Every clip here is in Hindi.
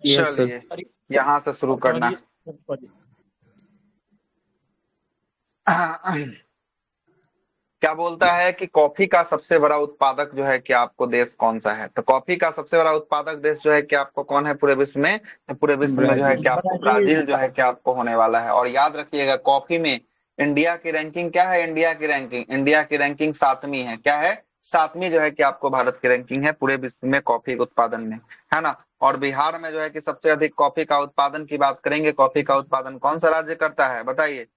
Yes sir. चलिए यहाँ से शुरू करना। क्या बोलता है कि कॉफी का सबसे बड़ा उत्पादक जो है कि आपको देश कौन सा है? तो कॉफी का सबसे बड़ा उत्पादक देश जो है कि आपको कौन है पूरे विश्व में? तो पूरे विश्व में जो है ब्राजील। कि आपको ब्राजील जो है कि आपको होने वाला है। और याद रखिएगा कॉफी में इंडिया की रैंकिंग क्या है? इंडिया की रैंकिंग 7वीं है। क्या है? 7वीं जो है कि आपको भारत की रैंकिंग है पूरे विश्व में कॉफी के उत्पादन में, है ना। और बिहार में जो है कि सबसे अधिक कॉफी का उत्पादन की बात करेंगे, कॉफी का उत्पादन कौन सा राज्य करता है बताइए?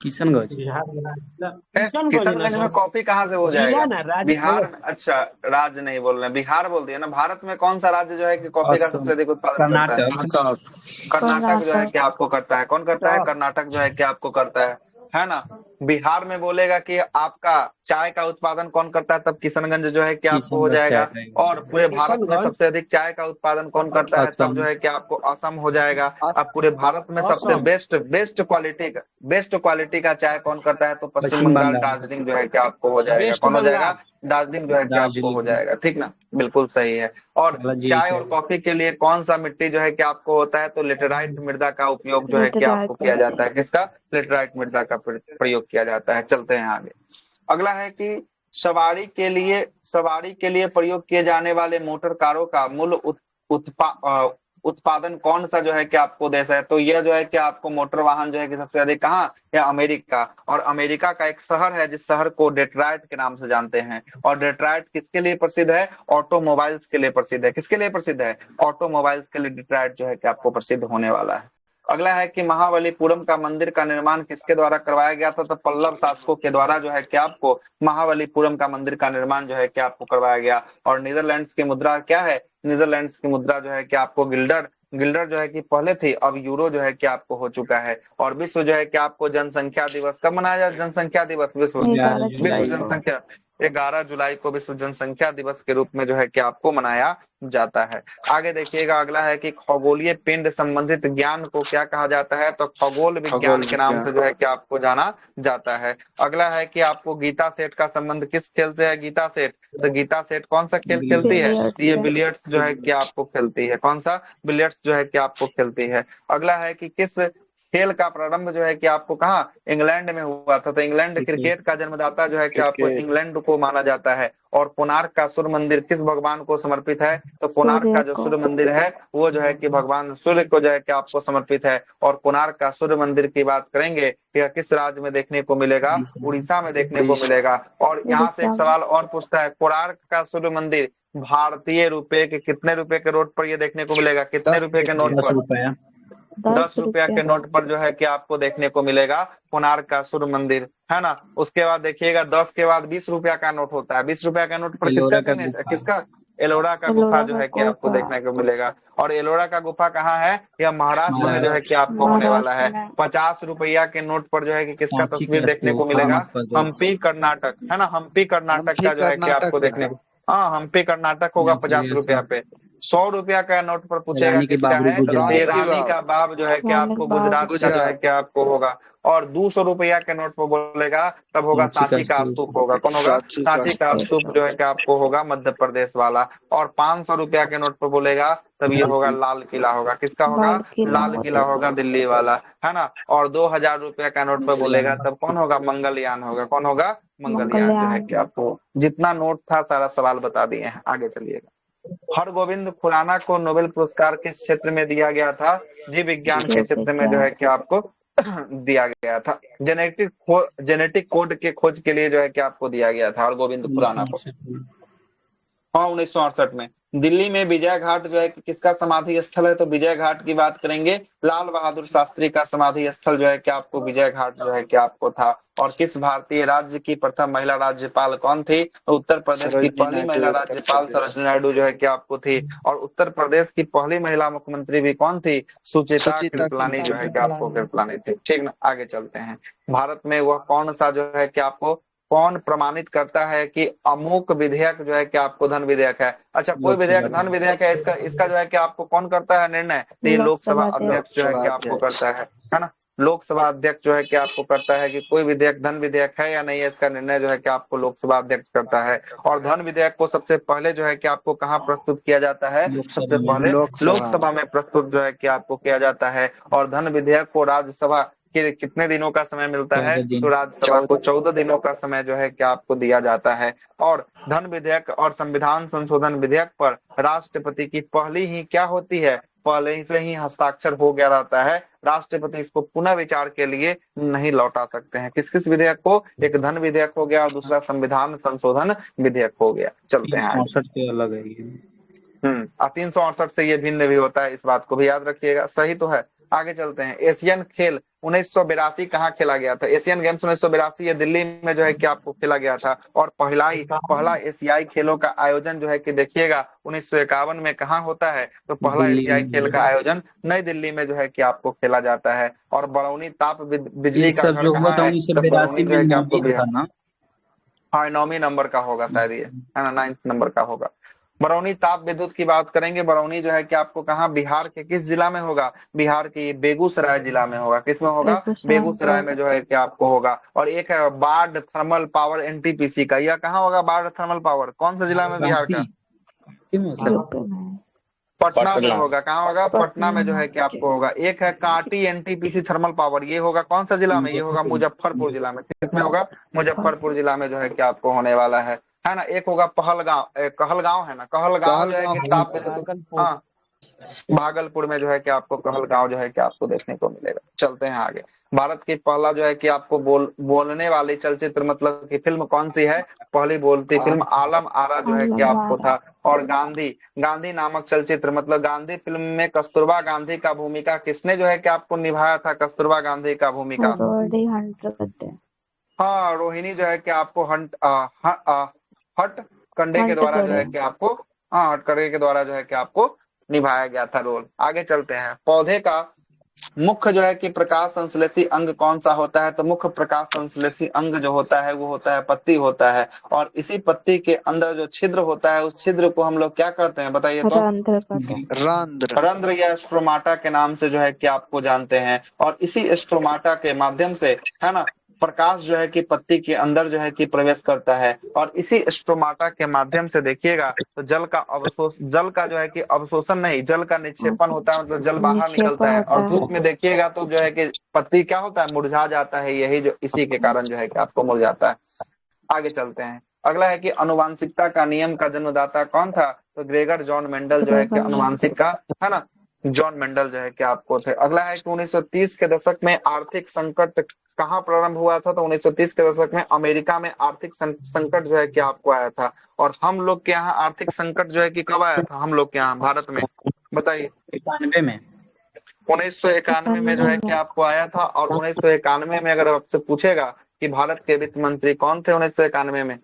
किशनगंज। बिहार में किशनगंज ना किशनगंज में सर, कॉफी कहाँ से हो जिला जाएगा? ना राज्य थोड़ा। बिहार में? अच्छा, राज्य नहीं बोल रहे, बिहार बोल दिया ना। भारत में कौन सा राज्य जो है कि कॉफी का असम। सबसे अधिक उत्पादन करता है? कर्नाटक। कर्नाटक जो है कर्नाटक। कि आपको करता है। कौन करता है? कर्नाटक जो है कि आपको करता है ना। बिहार में बोलेगा कि आपका चाय का उत्पादन कौन करता है, तब किशनगंज जो है कि आपको हो किशनगंज जाएगा। चाय का और पूरे भारत में किशनगंज सबसे अधिक चाय का उत्पादन कौन करता है, तब असम। जो है कि आपको असम हो जाएगा। अब पूरे भारत में सबसे असम। बेस्ट क्वालिटी का चाय कौन करता है, तो पश्चिम पश्चिम बंगाल, बंगाल। दार्जिलिंग जो है कि आपको हो जाएगा। वेस्ट कौन हो जाएगा? बंगाल। दार्जिलिंग जो है कि आपको हो दार्जिलिंग। जाएगा। ठीक ना, बिल्कुल सही है। और दार्जिलिंग चाय और चाय। कॉफी के लिए कौन सा मिट्टी जो है कि आपको होता है, तो लेटेराइट मृदा का उपयोग जो है कि आपको लेटराइट किया मिट्टी। जाता है। किसका? लेटेराइट मृदा का प्रयोग किया जाता है। चलते हैं आगे। अगला है कि सवारी के लिए प्रयोग किए जाने वाले मोटर कारों का मूल उत्पादन कौन सा जो है कि आपको देश है? तो यह जो है कि आपको मोटर वाहन जो है कि सबसे अधिक कहाँ? या अमेरिका। और अमेरिका का एक शहर है जिस शहर को डेट्रॉइट के नाम से जानते हैं। और डेट्रॉइट किसके लिए प्रसिद्ध है? ऑटोमोबाइल्स के लिए प्रसिद्ध है। किसके लिए प्रसिद्ध है? ऑटोमोबाइल्स के लिए डेट्रॉइट जो है कि आपको प्रसिद्ध होने वाला है। अगला है कि महाबलीपुरम का मंदिर का निर्माण किसके द्वारा करवाया गया था? तो पल्लव शासकों के द्वारा जो है कि आपको महाबलीपुरम का मंदिर का निर्माण जो है कि आपको करवाया गया। और नीदरलैंड्स की मुद्रा क्या है? नीदरलैंड्स की मुद्रा जो है कि आपको गिल्डर गिल्डर जो है कि पहले थी, अब यूरो जो है कि आपको हो चुका है। और विश्व जो है कि आपको जनसंख्या दिवस कब मनाया जाए? जनसंख्या दिवस, विश्व 11 विश्व जुलाई को। जनसंख्या 11 जुलाई को विश्व जनसंख्या दिवस के रूप में जो है कि आपको मनाया जाता है। आगे देखिएगा, अगला है कि खगोलीय पिंड संबंधित ज्ञान को क्या कहा जाता है? तो खगोल विज्ञान खगोल के नाम विज्ञान। से जो है कि आपको जाना जाता है। अगला है कि आपको गीता सेठ का संबंध किस खेल से है? गीता सेठ। तो गीता सेठ कौन सा खेल खेलती है? बिलियर्ड्स। तो बिलियर्ड्स ये से। बिलियर्ड्स जो है कि आपको खेलती है। कौन सा? बिलियर्ड्स जो है कि आपको खेलती है। अगला है कि किस खेल का प्रारंभ जो है कि आपको कहाँ? इंग्लैंड में हुआ था। तो इंग्लैंड क्रिकेट। क्रिकेट का जन्मदाता जो है कि आपको क्रिकेट। इंग्लैंड को माना जाता है। और कोणार्क का सूर्य मंदिर किस भगवान को समर्पित है? तो कोणार्क का सूर्य जो को। सूर्य मंदिर है वो जो है कि भगवान सूर्य को जो है कि आपको समर्पित है। और कोणार्क का सूर्य मंदिर की बात करेंगे, यह किस राज्य में देखने को मिलेगा? उड़ीसा। उड़ीसा में देखने को उड़ीसा। मिलेगा। और यहाँ से एक उड़ीसा में। सवाल और पूछता है, कोणार्क का सूर्य मंदिर भारतीय रुपए के कितने रुपए के नोट पर ये देखने को मिलेगा? कितने 10 रुपए के नोट रुपया। 10 पर? रुपया। 10 10 रुपया रुपया। के नोट पर जो है कि आपको देखने को मिलेगा कोणार्क का सूर्य मंदिर, है ना। उसके बाद देखिएगा 10 के बाद 20 रुपया का नोट होता है। 20 रुपया का नोट पर किसका एलोरा का सिग्नेचर, गुफा। किसका? एलोरा का गुफा एलोरा जो का है कि आपको गुफा। देखने को मिलेगा। और एलोरा का गुफा कहाँ है? यह महाराष्ट्र में जो है कि महाराष्ट्र। आपको होने वाला महाराष्ट्र है। में। 50 रुपया के नोट पर जो है कि किसका सांची तस्वीर का देखने को स्तूप, मिलेगा? मध्य प्रदेश। हम्पी कर्नाटक, है ना। हम्पी कर्नाटक हम्पी का जो है कि कर्नाटक आपको में देखने है। को, हाँ हम्पी कर्नाटक होगा। 50 रुपया 10,000। पे 100 रुपया का नोट पर पूछेगा रानी की किसका बाबरी है? तो गुजरात। ये रानी की रानी का वाव। बाब जो है कि रानी आपको बाग। गुजरात का जो है गुजरात। कि आपको होगा। और 200 रुपया के नोट पर बोलेगा तब होगा सांची का सांची का स्तूप स्तूप। होगा। कौन होगा? सांची का सांची का स्तूप। स्तूप जो है कि आपको होगा मध्य प्रदेश वाला। और 500 रुपया के नोट पर बोलेगा तब ये लाल होगा किला। लाल किला होगा। किसका होगा? लाल किला लाल हो किला दिल्ली। होगा, दिल्ली वाला, है ना। और 2000 रुपया का नोट पर बोलेगा मंगलयान। तब कौन होगा? मंगलयान होगा। कौन होगा? मंगलयान जो है मंगलयान। कि आपको, जितना नोट था सारा सवाल बता दिए हैं। आगे चलिएगा। हरगोविंद खुराना को नोबेल पुरस्कार किस क्षेत्र में दिया गया था? जीव विज्ञान जी। के जीव क्षेत्र में जो विज्ञान। है कि आपको दिया गया था। जेनेटिक कोड के खोज के लिए जो है कि आपको दिया गया था हरगोविंद खुराना को। 1968 में। हाँ, 1968 में। दिल्ली में विजय घाट जो है कि किसका समाधि स्थल है? तो विजय घाट की बात करेंगे, लाल बहादुर शास्त्री का समाधि स्थल जो है कि आपको विजय घाट जो है कि आपको था। और किस भारतीय राज्य की प्रथम महिला राज्यपाल कौन थी? तो उत्तर प्रदेश की सरोजनी पहली नायडू, महिला उत्तर राज्यपाल प्रदेश। सरोजिनी नायडू जो है कि आपको थी। और उत्तर प्रदेश की पहली महिला मुख्यमंत्री भी कौन थी? सुचिता सुचिता कृपलानी जो है कि कृपलानी। आपको कृपलानी थी। ठीक ना, आगे चलते हैं। भारत में वह कौन सा जो है कि आपको, कौन प्रमाणित करता है कि अमुक विधेयक जो है कि आपको धन विधेयक है? अच्छा, कोई लोकसभा विधेयक धन अध्यक्ष। विधेयक है, इसका इसका जो है कि आपको कौन करता है निर्णय? तो ये लोकसभा लोकसभा अध्यक्ष। अध्यक्ष जो है लोकसभा कि आपको अध्यक्ष। करता है ना। लोकसभा अध्यक्ष जो है कि आपको करता है कि कोई विधेयक धन विधेयक है या नहीं है, इसका निर्णय जो है कि आपको लोकसभा अध्यक्ष करता है। और धन विधेयक को सबसे पहले जो है कि आपको कहाँ प्रस्तुत किया जाता है, सबसे लोकसभा में। पहले लोकसभा लोकसभा में प्रस्तुत जो है कि आपको किया जाता है। और धन विधेयक को राज्यसभा के कितने दिनों का समय मिलता है, 14 दिन। तो राज्यसभा को 14 दिनों का समय जो है कि आपको दिया जाता है। और धन विधेयक और संविधान संशोधन विधेयक पर राष्ट्रपति की पहली ही क्या होती है, पहले ही से ही हस्ताक्षर हो गया रहता है। राष्ट्रपति इसको पुनः विचार के लिए नहीं लौटा सकते हैं। किस किस विधेयक को, एक धन विधेयक हो गया और दूसरा संविधान संशोधन विधेयक हो गया। चलते हैं आगे। 368 से अलग है ये। 368 से ये भिन्न भी होता है, इस बात को भी याद रखिएगा। सही तो है। आगे चलते हैं। एशियन खेल 1982 कहाँ खेला गया था? एशियन गेम्स 1982 ये दिल्ली में जो है कि आपको खेला गया था। और पहला एशियाई खेलों का आयोजन जो है कि देखिएगा 1951 में कहाँ होता है, तो पहला दिल्ली एशियाई में। खेल का आयोजन नई दिल्ली में जो है कि आपको खेला जाता है। और बरौनी ताप बिजली ये का सब घर जो हुआ कहाँ था है, तो 1982 बरौनी जो में है कि आपको 9 था ना। हाँ 9वीं नंबर का होगा शायद, ये है ना, 9th नंबर का होगा। बरौनी ताप विद्युत की बात करेंगे। बरौनी जो है कि आपको कहाँ, बिहार के किस जिला में होगा? बिहार के बेगूसराय जिला में होगा। किस में होगा? बेगूसराय में जो है कि आपको होगा। और एक है बाढ़ थर्मल पावर एनटीपीसी का, यह कहाँ होगा? बाढ़ थर्मल पावर कौन से जिला में बिहार का? पटना में होगा। कहाँ होगा? पटना में जो है कि आपको होगा। एक है कांटी एनटीपीसी थर्मल पावर, ये होगा कौन सा जिला में? ये होगा मुजफ्फरपुर जिला में। किसमें होगा? मुजफ्फरपुर जिला में जो है कि आपको होने वाला है ना। एक होगा पहलगांव, कहलगांव है ना, कहलगांव जो है कि ताप विद्युत, हाँ भागलपुर में जो है कि आपको कहलगांव जो है कि आपको देखने को मिलेगा। चलते हैं आगे। भारत की पहला जो है कि आपको बोलने वाली चलचित्र मतलब की फिल्म कौन सी है? पहली बोलती फिल्म आलम आरा जो है कि आपको था। और गांधी नामक चलचित्र मतलब गांधी फिल्म में कस्तूरबा गांधी का भूमिका किसने जो है कि आपको निभाया था? कस्तूरबा गांधी का भूमिका, हाँ रोहिणी जो है कि आपको हट कंडे के द्वारा जो है कि आपको, हाँ हटकड़े के द्वारा जो है कि आपको निभाया गया था रोल। आगे चलते हैं। पौधे का मुख्य जो है कि प्रकाश संश्लेषी अंग कौन सा होता है? तो मुख्य प्रकाश संश्लेषी अंग जो होता है वो होता है पत्ती होता है। और इसी पत्ती के अंदर जो छिद्र होता है उस छिद्र को हम लोग क्या कहते हैं, बताइए तो? रंध्र। रंध्र या स्ट्रोमाटा के नाम से जो है कि आपको जानते हैं। और इसी स्ट्रोमाटा के माध्यम से, है ना, प्रकाश जो है कि पत्ती के अंदर जो है कि प्रवेश करता है। और इसी स्ट्रोमाटा के माध्यम से देखिएगा तो जल का जो है कि अवशोषण नहीं, जल का निक्षेपण होता है, मतलब जल बाहर निकलता है। और धूप में देखिएगा तो जो है कि पत्ती क्या होता है, मुरझा जाता है। यही जो इसी के कारण जो है कि आपको मुरझाता है। आगे चलते हैं। अगला है कि अनुवांशिकता का नियम का जन्मदाता कौन था? तो ग्रेगर जॉन मेंडल जो है कि अनुवांशिक का, है ना, जॉन मेंडल जो है कि आपको थे। अगला है कि 1930 के दशक में आर्थिक संकट कहाँ प्रारंभ हुआ था? तो 1930 के दशक में अमेरिका में आर्थिक संकट जो है कि आपको आया था। और हम लोग के यहाँ आर्थिक संकट जो है कि कब आया था हम लोग के यहाँ भारत में, बताइए? 91 में। 1991 में जो है कि आपको आया था। और 1991 में अगर आपसे पूछेगा कि भारत के वित्त मंत्री कौन थे 1991 में?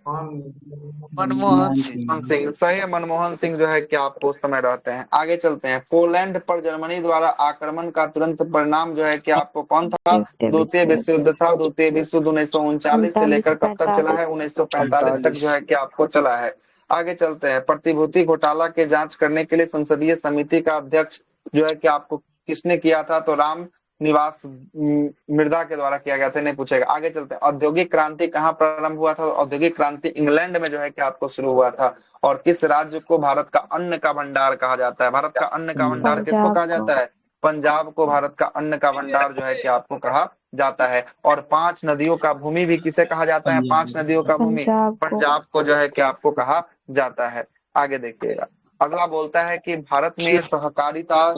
मनमोहन सिंह। मनमोहन सिंह, सही है। मनमोहन सिंह जो है कि आपको उस समय रहते हैं। आगे चलते हैं। पोलैंड पर जर्मनी द्वारा आक्रमण का तुरंत परिणाम जो है कि आपको कौन था? द्वितीय विश्व युद्ध था। द्वितीय विश्व युद्ध 1939 से लेकर कब तक चला है? 1945 तक जो है कि आपको चला है। आगे चलते हैं। प्रतिभूति घोटाला के जांच करने के लिए संसदीय समिति का अध्यक्ष जो है कि आपको किसने किया था? तो राम निवास मिर्जा के द्वारा किया गया था, नहीं पूछेगा। आगे चलते हैं। औद्योगिक क्रांति कहाँ प्रारंभ हुआ था? औद्योगिक क्रांति इंग्लैंड में जो है कि आपको शुरू हुआ था। और किस राज्य को भारत का अन्न का भंडार कहा जाता है? भारत का अन्न का भंडार किसको कहा जाता है? पंजाब को भारत का अन्न का भंडार जो है कि आपको कहा जाता है। और 5 नदियों का भूमि भी किसे कहा जाता है? 5 नदियों का भूमि पंजाब को जो है कि आपको कहा जाता है। आगे देखिएगा। अगला बोलता है कि भारत में सहकारिता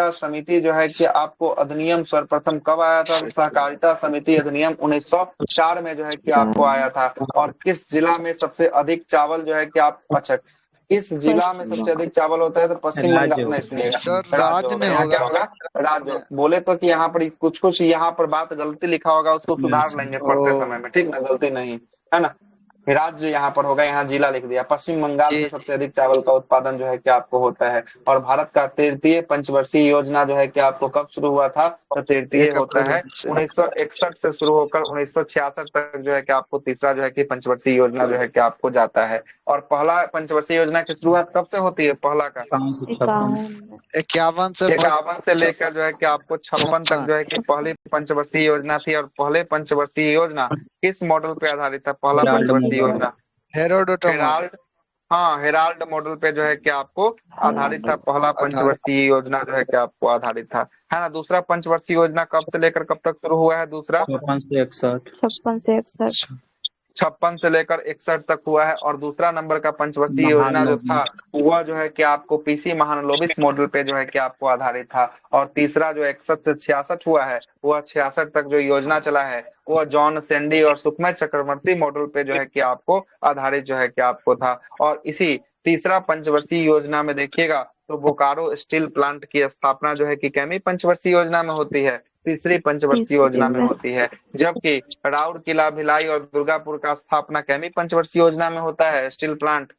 समिति जो है कि आपको अधिनियम सर्वप्रथम कब आया था? सहकारिता समिति अधिनियम 1904 में जो है कि आपको आया था। और किस जिला में सबसे अधिक चावल जो है कि आप, अच्छा इस जिला में सबसे अधिक चावल होता है? तो पश्चिम बंगाल में। सुनिएगा, सर राज्य में यहाँ क्या होगा। होगा? राज्य। बोले तो कि यहाँ पर कुछ यहाँ पर बात गलती लिखा होगा, उसको सुधार लेंगे पढ़ते समय में, ठीक ना, गलती नहीं, है ना। राज्य यहाँ पर होगा, यहाँ जिला लिख दिया। पश्चिम बंगाल जी में सबसे अधिक चावल का उत्पादन जो है कि आपको होता है। और भारत का तृतीय पंचवर्षीय योजना जो है कि आपको कब शुरू हुआ था, तो तृतीय 1 होता है अप्रैल से 1961 से शुरू होकर 1966 तक जो है कि आपको तीसरा जो है कि पंचवर्षीय योजना जो है कि आपको जाता है। और पहला पंचवर्षीय योजना की शुरुआत कब से होती है, पहला का 51 से 51 से लेकर जो है कि आपको 56 तक 56 जो है कि पहली पंचवर्षीय योजना थी। और पहले पंचवर्षीय योजना किस मॉडल पे आधारित था, पहला पंचवर्षीय योजना? हेरोडोटमस हेराल्ड, हाँ हेराल्ड मॉडल पे जो है कि आपको आधारित था। पहला आधारित पंचवर्षीय योजना जो है कि आपको आधारित था, है ना। दूसरा पंचवर्षीय योजना कब से लेकर कब तक शुरू हुआ है? दूसरा 56 से लेकर 61 तक हुआ है। और दूसरा नंबर का पंचवर्षीय योजना जो था वह जो है कि आपको पीसी महालनोबिस मॉडल पे जो है कि आपको आधारित था। और तीसरा जो 61 से 66 हुआ है, वह 66 तक जो योजना चला है वह जॉन सेंडी और सुखमय चक्रवर्ती मॉडल पे जो है कि आपको आधारित जो है कि आपको था। और इसी तीसरा पंचवर्षीय योजना में देखिएगा तो बोकारो स्टील प्लांट की स्थापना जो है कि कैमी पंचवर्षीय योजना में होती है, तीसरी पंचवर्षीय योजना में होती है। जबकि राउर किला भिलाई और दुर्गापुर का स्थापना कैमी पंचवर्षीय योजना में होता है, स्टील प्लांट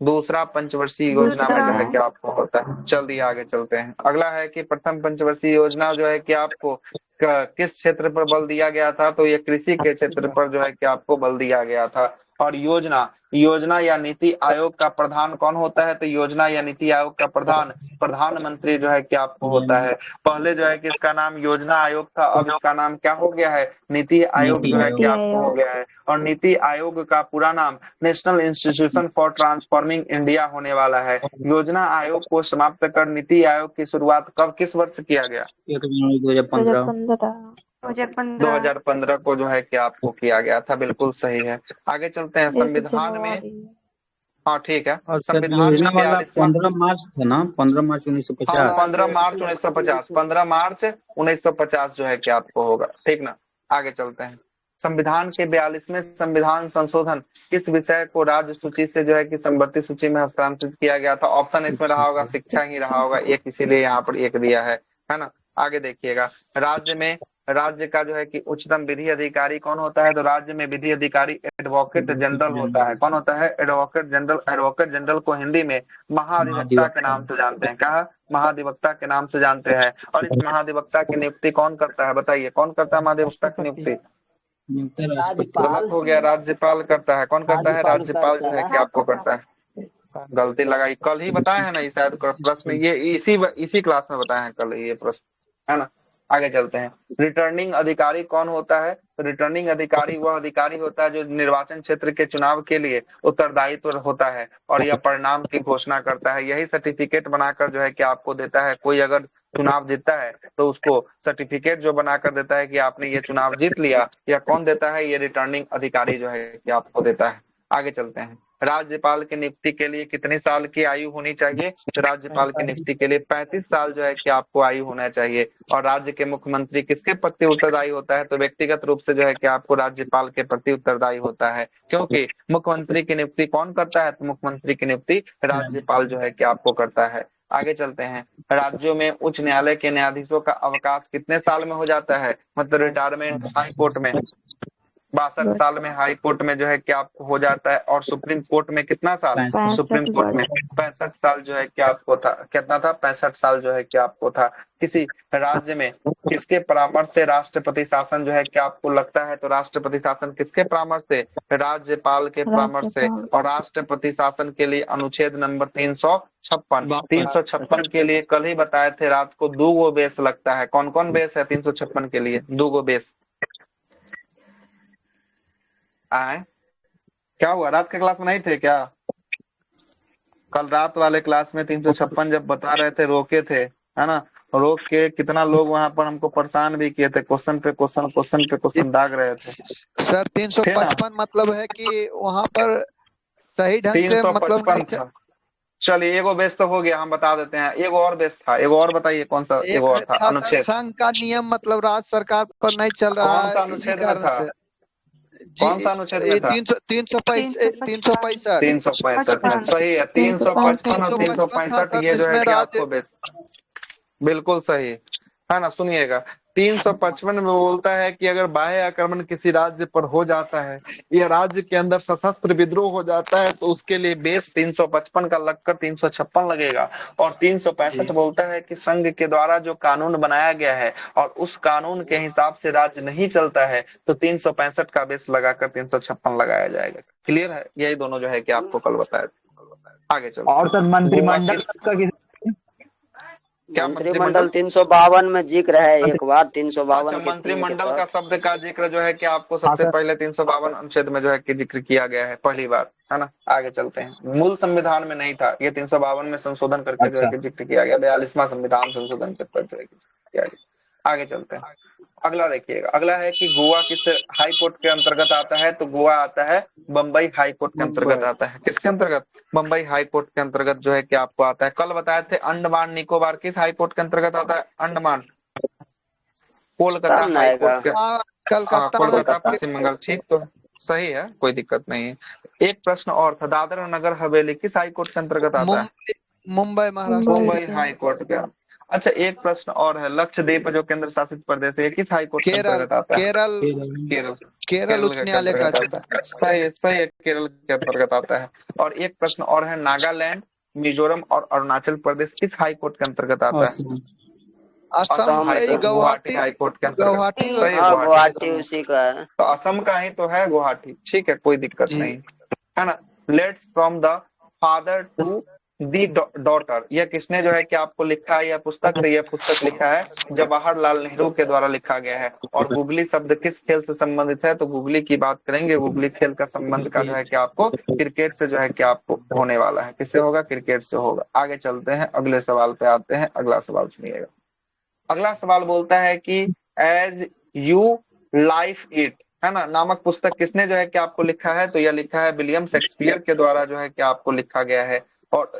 दूसरा पंचवर्षीय योजना में जो है कि आपको होता है। जल्दी आगे चलते हैं। अगला है कि प्रथम पंचवर्षीय योजना जो है कि आपको किस क्षेत्र पर बल दिया गया था, तो ये कृषि के क्षेत्र पर जो है कि आपको बल दिया गया था। और योजना या नीति आयोग का प्रधान कौन होता है, तो योजना या नीति आयोग का प्रधान प्रधानमंत्री जो है कि आपको होता है। पहले जो है कि इसका नाम योजना आयोग था, अब इसका नाम क्या हो गया है, नीति आयोग जो है कि आपको हो गया है। और नीति आयोग का पूरा नाम national institution for transforming India होने वाला है। योजना आयोग को समाप्त कर नीति आयोग की शुरुआत कब किस वर्ष किया गया? 2015 को जो है कि आपको किया गया था, बिल्कुल सही है। आगे चलते हैं। संविधान में, हाँ ठीक है, और सर संविधान योजना में वाला 42वां 15 मार्च था ना, 15 मार्च हाँ 1950। 15 मार्च 1950, 15 मार्च 1950 जो है कि आपको होगा, ठीक ना। आगे चलते हैं। संविधान के 42वें संविधान संशोधन किस विषय को राज्य सूची से जो है कि संवर्ती सूची में हस्तांतरित किया गया था? ऑप्शन इसमें रहा होगा, शिक्षा ही रहा होगा एक, इसीलिए यहाँ पर एक दिया है ना। आगे देखिएगा। राज्य का जो है कि उच्चतम विधि अधिकारी कौन होता है, तो राज्य में विधि अधिकारी एडवोकेट जनरल होता है। कौन होता है? Advocate general. एडवोकेट जनरल को हिंदी में महाधिवक्ता के नाम से जानते हैं। क्या? महाधिवक्ता के नाम से जानते हैं। और इस महाधिवक्ता की नियुक्ति कौन करता है, बताइए कौन करता है महाधिवक्ता की नियुक्ति? गलत हो गया, राज्यपाल करता है। कौन करता है? राज्यपाल जो है कि आपको करता है। गलती लगाई, कल ही बताया है ना, शायद प्रश्न ये इसी क्लास में बताया है कल ये प्रश्न, है ना। आगे चलते हैं। रिटर्निंग अधिकारी कौन होता है, तो रिटर्निंग अधिकारी वह अधिकारी होता है जो निर्वाचन क्षेत्र के चुनाव के लिए उत्तरदायित्व होता है और यह परिणाम की घोषणा करता है। यही सर्टिफिकेट बनाकर जो है कि आपको देता है। कोई अगर चुनाव जीतता है तो उसको सर्टिफिकेट जो बनाकर देता है कि आपने ये चुनाव जीत लिया, यह कौन देता है? ये रिटर्निंग अधिकारी जो है कि आपको देता है। आगे चलते हैं। राज्यपाल की नियुक्ति के लिए कितनी साल की आयु होनी चाहिए, तो राज्यपाल की नियुक्ति के लिए 35 साल जो है कि आपको आयु होना चाहिए। और राज्य के मुख्यमंत्री किसके प्रति उत्तरदायी होता है, तो व्यक्तिगत रूप से जो है कि आपको राज्यपाल के प्रति उत्तरदायी होता है। क्योंकि मुख्यमंत्री की नियुक्ति कौन करता है, तो मुख्यमंत्री की नियुक्ति राज्यपाल जो है कि आपको करता है। आगे चलते हैं। राज्यों में उच्च न्यायालय के न्यायाधीशों का अवकाश कितने साल में हो जाता है, मतलब रिटायरमेंट? हाई कोर्ट में 62 साल में हाई कोर्ट में जो है कि आपको हो जाता है। और सुप्रीम कोर्ट में कितना साल? सुप्रीम कोर्ट में 65 साल जो है कि आपको था। कितना था? 65 साल जो है कि आपको था। किसी राज्य में किसके परामर्श से राष्ट्रपति शासन जो है कि आपको लगता है, तो राष्ट्रपति शासन किसके परामर्श से? राज्यपाल के परामर्श से। और राष्ट्रपति शासन के लिए अनुच्छेद नंबर 356 के लिए कल ही बताए थे रात को, 2 बेस लगता है। कौन कौन बेस है 356 के लिए? 2 बेस आए। क्या हुआ, रात के क्लास में नहीं थे क्या? कल रात वाले क्लास में 356 जब बता रहे थे रोके थे, है ना। रोक के कितना लोग वहां पर हमको परेशान भी किए थे, क्वेश्चन पे क्वेश्चन दाग रहे थे सर। 355 मतलब है कि वहां पर सही ढंग से 355 था। चलिए एगो बेस तो हो गया, हम बता देते हैं। एगो और बेस था, एगो और बताइए कौन सा एगो और था? अनुच्छेद संघ का नियम, मतलब राज्य सरकार पर नहीं चल रहा है। कौन सा अनुच्छेद में था? कौन सा अनुच्छेद में था? 365 में। सही है, 355 और 365 ये जो है कि आपको बेस, बिल्कुल सही। है ना, सुनिएगा। 355 में बोलता है कि अगर बाह्य आक्रमण किसी राज्य पर हो जाता है या राज्य के अंदर सशस्त्र विद्रोह हो जाता है तो उसके लिए बेस 355 का लगकर 356 लगेगा। और 365 बोलता है कि संघ के द्वारा जो कानून बनाया गया है और उस कानून के हिसाब से राज्य नहीं चलता है तो 365 का बेस लगाकर 356 लगाया जाएगा। क्लियर है? यही दोनों जो है कि आपको कल बताया था। आगे चलते और सर हैं। गोवा मंत्रिमंडल किस का क्या मंत्रिमंडल 352 में जिक्र है, एक बार अच्छा, 352 के 3 के मंत्रिमंडल का तहत। शब्द का जिक्र जो है कि आपको हाँ सबसे सर। पहले 352 अनुच्छेद में जो है कि जिक्र किया गया है पहली बार, है ना। आगे चलते हैं। मूल संविधान में नहीं था ये, 352 में संशोधन करके जो है अच्छा कि जिक्र किया गया, 42वां संविधान संशोधन के तहत जो है कि किया गया। आगे चलते हैं। अगला देखिएगा, अगला है कि गोवा किस हाई कोर्ट के अंतर्गत आता है, तो गोवा आता है बंबई हाई कोर्ट के अंतर्गत आता है। किसके अंतर्गत? बंबई हाई कोर्ट के अंतर्गत जो है कि आपको आता है। कल बताए थे अंडमान निकोबार किस हाई कोर्ट के अंतर्गत आता है? अंडमान कोलकाता तब न हाई आएगा। कोर्ट के। हाँ, कलकत्ता में कोलकाता कोलकाता। पश्चिम बंगाल, ठीक तो है, सही है, कोई दिक्कत नहीं है। एक प्रश्न और था, दादर और नगर हवेली किस हाई कोर्ट के अंतर्गत आता है? मुंबई मुंबई महाराष्ट्र। मुंबई हाई कोर्ट के। अच्छा, एक प्रश्न और है, लक्षद्वीप जो केंद्र शासित प्रदेश है ये किस हाई कोर्ट के केरल अंतर्गत आता है? केरल केरल। केरल केरल उच्च के न्यायालय का अंतर्गत आता है, सही है, सही है, केरल के अंतर्गत आता है। और एक प्रश्न और है, नागालैंड, मिजोरम और अरुणाचल प्रदेश किस हाई कोर्ट के अंतर्गत आता है? असम। असम असम हाई तो कोर्ट, गुवाहाटी हाई कोर्ट के अंतर्गत। गुवाहाटी में। सही है, हाँ, गुवाहाटी। गुवाहाटी उसी का है। तो असम का ही तो है गुवाहाटी, ठीक है, कोई दिक्कत जी। नहीं, है ना। Let's from the father to the daughter, यह किसने जो है कि आपको लिखा है यह पुस्तक? तो यह पुस्तक लिखा है जवाहरलाल नेहरू के द्वारा लिखा गया है। और गुगली शब्द किस खेल से संबंधित है? तो गुगली की बात करेंगे, गुगली खेल का संबंध का जो है कि आपको क्रिकेट से जो है कि आपको होने वाला है। किससे होगा? क्रिकेट से होगा। आगे चलते हैं, अगले सवाल पे आते हैं। अगला सवाल सुनिएगा। अगला सवाल बोलता है कि एज यू लाइफ इट, है ना, नामक पुस्तक किसने जो है कि आपको लिखा है? तो यह लिखा है विलियम शेक्सपियर के द्वारा जो है कि आपको लिखा गया है। और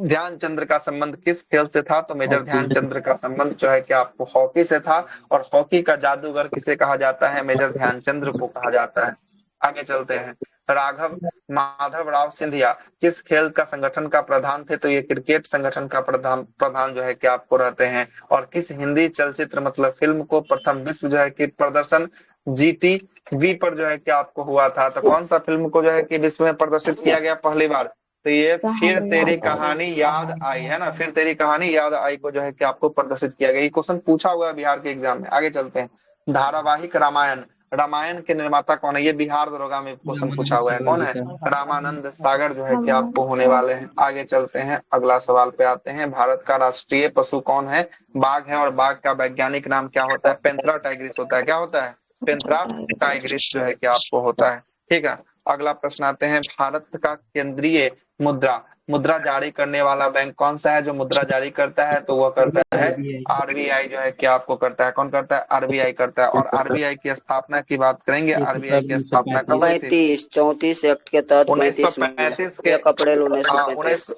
ध्यानचंद्र का संबंध किस खेल से था? तो मेजर ध्यानचंद्र का संबंध जो है कि आपको हॉकी से था। और हॉकी का जादूगर किसे कहा जाता है? मेजर ध्यानचंद्र को कहा जाता है। आगे चलते हैं। राघव माधव राव सिंधिया किस खेल का संगठन का प्रधान थे? तो ये क्रिकेट संगठन का प्रधान जो है कि आपको रहते हैं। और किस हिंदी चलचित्र मतलब फिल्म को प्रथम विश्व जो है कि प्रदर्शन GTV पर जो है कि आपको हुआ था? तो कौन सा फिल्म को जो है कि विश्व में प्रदर्शित किया गया पहली बार? तो ये फिर तेरी कहानी याद आई, है ना, फिर तेरी कहानी याद आई को जो है कि आपको प्रदर्शित किया गया। ये क्वेश्चन पूछा हुआ है बिहार के एग्जाम में। आगे चलते हैं। धारावाहिक रामायण, रामायण के निर्माता कौन है? ये बिहार दरोगा में क्वेश्चन पूछा हुआ है, कौन है? रामानंद सागर जो है कि आपको होने वाले हैं। आगे चलते हैं, अगला सवाल पे आते हैं। भारत का राष्ट्रीय पशु कौन है? बाघ है। और बाघ का वैज्ञानिक नाम क्या होता है? पेंथ्रा टाइग्रिस होता है। क्या होता है? पेंथ्रा टाइग्रिस जो है कि आपको होता है, ठीक है। अगला प्रश्न आते हैं। भारत का केंद्रीय मुद्रा मुद्रा जारी करने वाला बैंक कौन सा है? जो मुद्रा जारी करता है तो वह करता है RBI जो है कि आपको करता है। कौन करता है? RBI करता है। और RBI की स्थापना की बात करेंगे, RBI की स्थापना कब हुई थी? 34 एक्ट के तहत 35 में, 1935 के, 1 अप्रैल हाँ, 1935।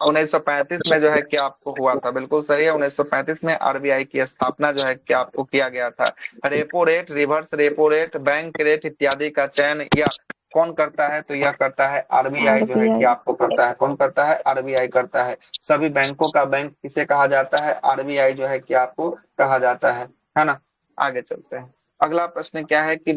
1935 में जो है कि आपको हुआ था, बिल्कुल सही है। 1935 में RBI की स्थापना जो है कि आपको किया गया था। Repo rate, reverse repo rate, bank rate इत्यादि का चयन या कौन करता है? तो यह करता है RBI जो है कि आपको करता है। कौन करता है? RBI करता है। सभी बैंकों का बैंक किसे कहा जाता है? RBI जो है कि आपको कहा जाता है ना। आगे चलते हैं। अगला प्रश्न क्या है कि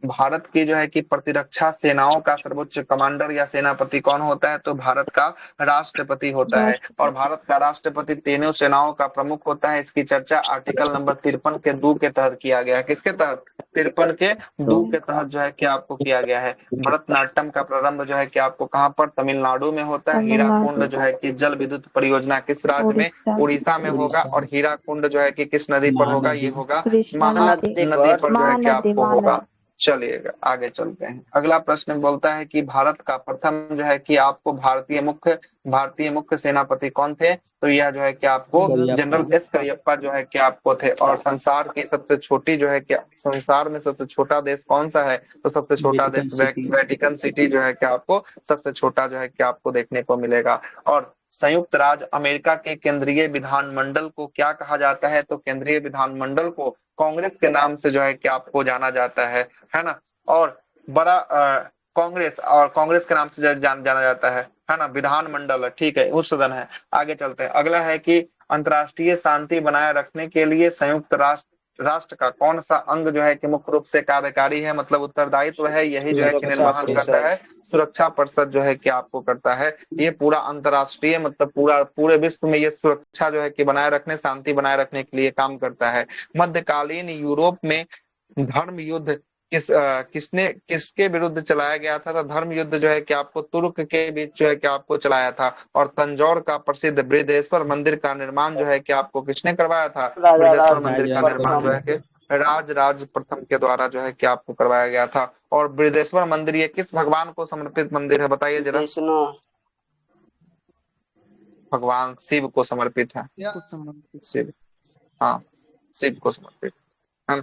भारत की जो है कि प्रतिरक्षा सेनाओं का सर्वोच्च कमांडर या सेनापति कौन होता है? तो भारत का राष्ट्रपति होता है। और भारत का राष्ट्रपति तीनों सेनाओं का प्रमुख होता है। इसकी चर्चा आर्टिकल नंबर 53 के 2 के तहत किया गया है। किसके तहत? 53 के 2 के तहत जो है कि आपको किया गया है। भरतनाट्यम का प्रारंभ जो है कि आपको कहाँ पर? तमिलनाडु में होता है। हीराकुंड जो है कि जल विद्युत परियोजना किस राज्य में? उड़ीसा में होगा। और हीराकुंड जो है कि किस नदी पर होगा? ये होगा महानदी पर जो है कि आपको होगा। चलिएगा, आगे चलते हैं। अगला प्रश्न बोलता है कि भारत का प्रथम जो है कि आपको भारतीय मुख्य सेनापति कौन थे? तो यह जो है कि आपको जनरल S करियप्पा जो है कि आपको थे। और संसार की सबसे छोटी जो है कि संसार में सबसे छोटा देश कौन सा है? तो सबसे छोटा देश वेटिकन सिटी जो है कि आपको सबसे छोटा जो है कि आपको देखने को मिलेगा। और संयुक्त राज्य अमेरिका के केंद्रीय विधानमंडल को क्या कहा जाता है? तो केंद्रीय विधानमंडल को कांग्रेस के नाम से जो है कि आपको जाना जाता है ना। और बड़ा कांग्रेस के नाम से जाना जाता है ना। विधानमंडल, ठीक है, उच्च सदन है। आगे चलते हैं। अगला है कि अंतर्राष्ट्रीय शांति बनाए रखने के लिए संयुक्त राष्ट्र का कौन सा अंग जो है कि मुख्य रूप से कार्यकारी है, मतलब उत्तरदायित्व है, यही जो है कि सुरक्षा निर्वहन करता है? सुरक्षा परिषद जो है कि आपको करता है। ये पूरा अंतर्राष्ट्रीय मतलब पूरे विश्व में ये सुरक्षा जो है कि बनाए रखने, शांति बनाए रखने के लिए काम करता है। मध्यकालीन यूरोप में धर्म युद्ध किसके विरुद्ध चलाया गया था? तो धर्म युद्ध जो है कि आपको तुर्क के बीच जो है कि आपको चलाया था। और तंजौर का प्रसिद्ध बृहदेश्वर मंदिर का निर्माण जो है कि आपको किसने करवाया था? बृहदेश्वर मंदिर का निर्माण जो है कि राज प्रथम के द्वारा जो है कि आपको करवाया गया था। और बृहदेश्वर मंदिर ये किस भगवान को समर्पित मंदिर है, बताइए जरा? भगवान शिव को समर्पित है। शिव, हाँ, शिव को समर्पित है।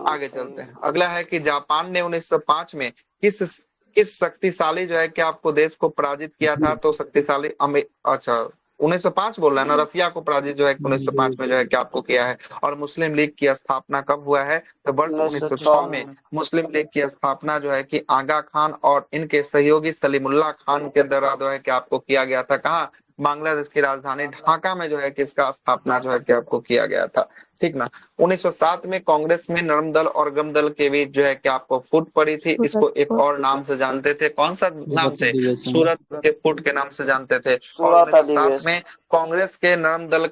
आगे चलते हैं। अगला है कि जापान ने 1905 में किस शक्तिशाली जो है कि आपको देश को पराजित किया था? तो शक्तिशाली 1905 बोल रहा है ना, रसिया को पराजित जो है 1905 में जो है कि आपको किया है। और मुस्लिम लीग की स्थापना कब हुआ है? तो वर्ष 1906 में मुस्लिम लीग की स्थापना जो है कि आगा खान और इनके सहयोगी सलीमुल्लाह खान के द्वारा जो है कि आपको किया गया था। कहाँ? बांग्लादेश की राजधानी ढाका में जो है कि इसका स्थापना जो है कि आपको किया गया था। ठीक ना। 1907 में कांग्रेस में नरम दल और गरम दल के बीच जो है कि आपको फूट पड़ी थी। इसको एक और नाम से जानते थे, कौन सा नाम से? सूरत के फूट के नाम से जानते थे। और 1907 में कांग्रेस के नरम दल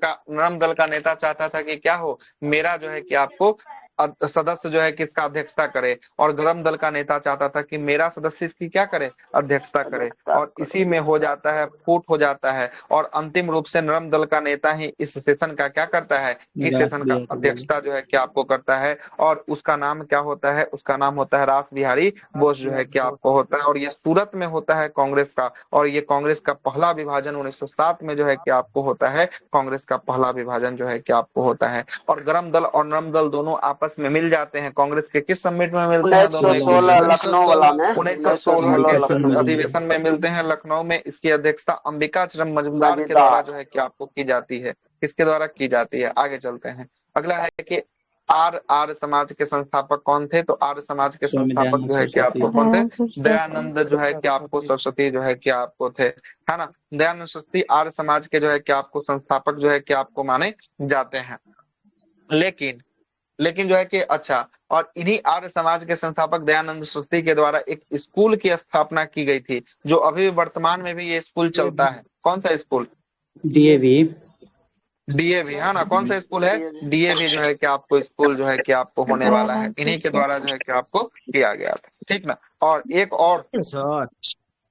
का नेता चाहता था कि क्या हो, मेरा जो है कि आपको सदस्य जो है कि इसका अध्यक्षता करे। और गरम दल का नेता चाहता था कि मेरा सदस्य इसकी क्या करे? अध्यक्षता करे। और इसी में हो जाता है, फूट हो जाता है। और अंतिम रूप से नरम दल का नेता ही इस सेशन का क्या करता है? इस सेशन का अध्यक्षता जो है कि आपको करता है। और उसका नाम क्या होता है? उसका नाम होता है रास बिहारी बोस जो है कि आपको होता है। और ये सूरत में होता है कांग्रेस का। और ये कांग्रेस का पहला विभाजन 1907 में जो है कि आपको होता है। कांग्रेस का पहला विभाजन जो है कि आपको होता है। और गरम दल और नरम दल दोनों आपस में मिल जाते हैं। कांग्रेस के किस समिट में मिलते हैं? दोनों 1916 लखनऊ वाला में 1916 के अधिवेशन में मिलते हैं लखनऊ में। इसकी अध्यक्षता अंबिका चरण मजूमदार के द्वारा जो है कि आपको की जाती है। किसके द्वारा की जाती है? आगे चलते हैं। अगला है कि आर्य समाज के संस्थापक कौन थे? तो आर्य समाज के संस्थापक जो है कि आपको कौन थे? दयानंद जो है कि आपको सरस्वती जो है कि आपको थे, है ना। दयानंद सरस्वती आर्य समाज के जो है कि आपको संस्थापक जो है कि आपको माने जाते हैं। लेकिन जो है कि अच्छा, और इन्हीं आर्य समाज के संस्थापक दयानंद सरस्वती के द्वारा एक स्कूल की स्थापना की गई थी, जो अभी वर्तमान में भी ये स्कूल चलता है। कौन सा स्कूल? डीएवी, है ना। कौन सा स्कूल है? डीएवी जो है कि आपको स्कूल जो है कि आपको होने वाला है। इन्हीं के द्वारा जो है कि आपको किया गया था। ठीक ना। और एक और,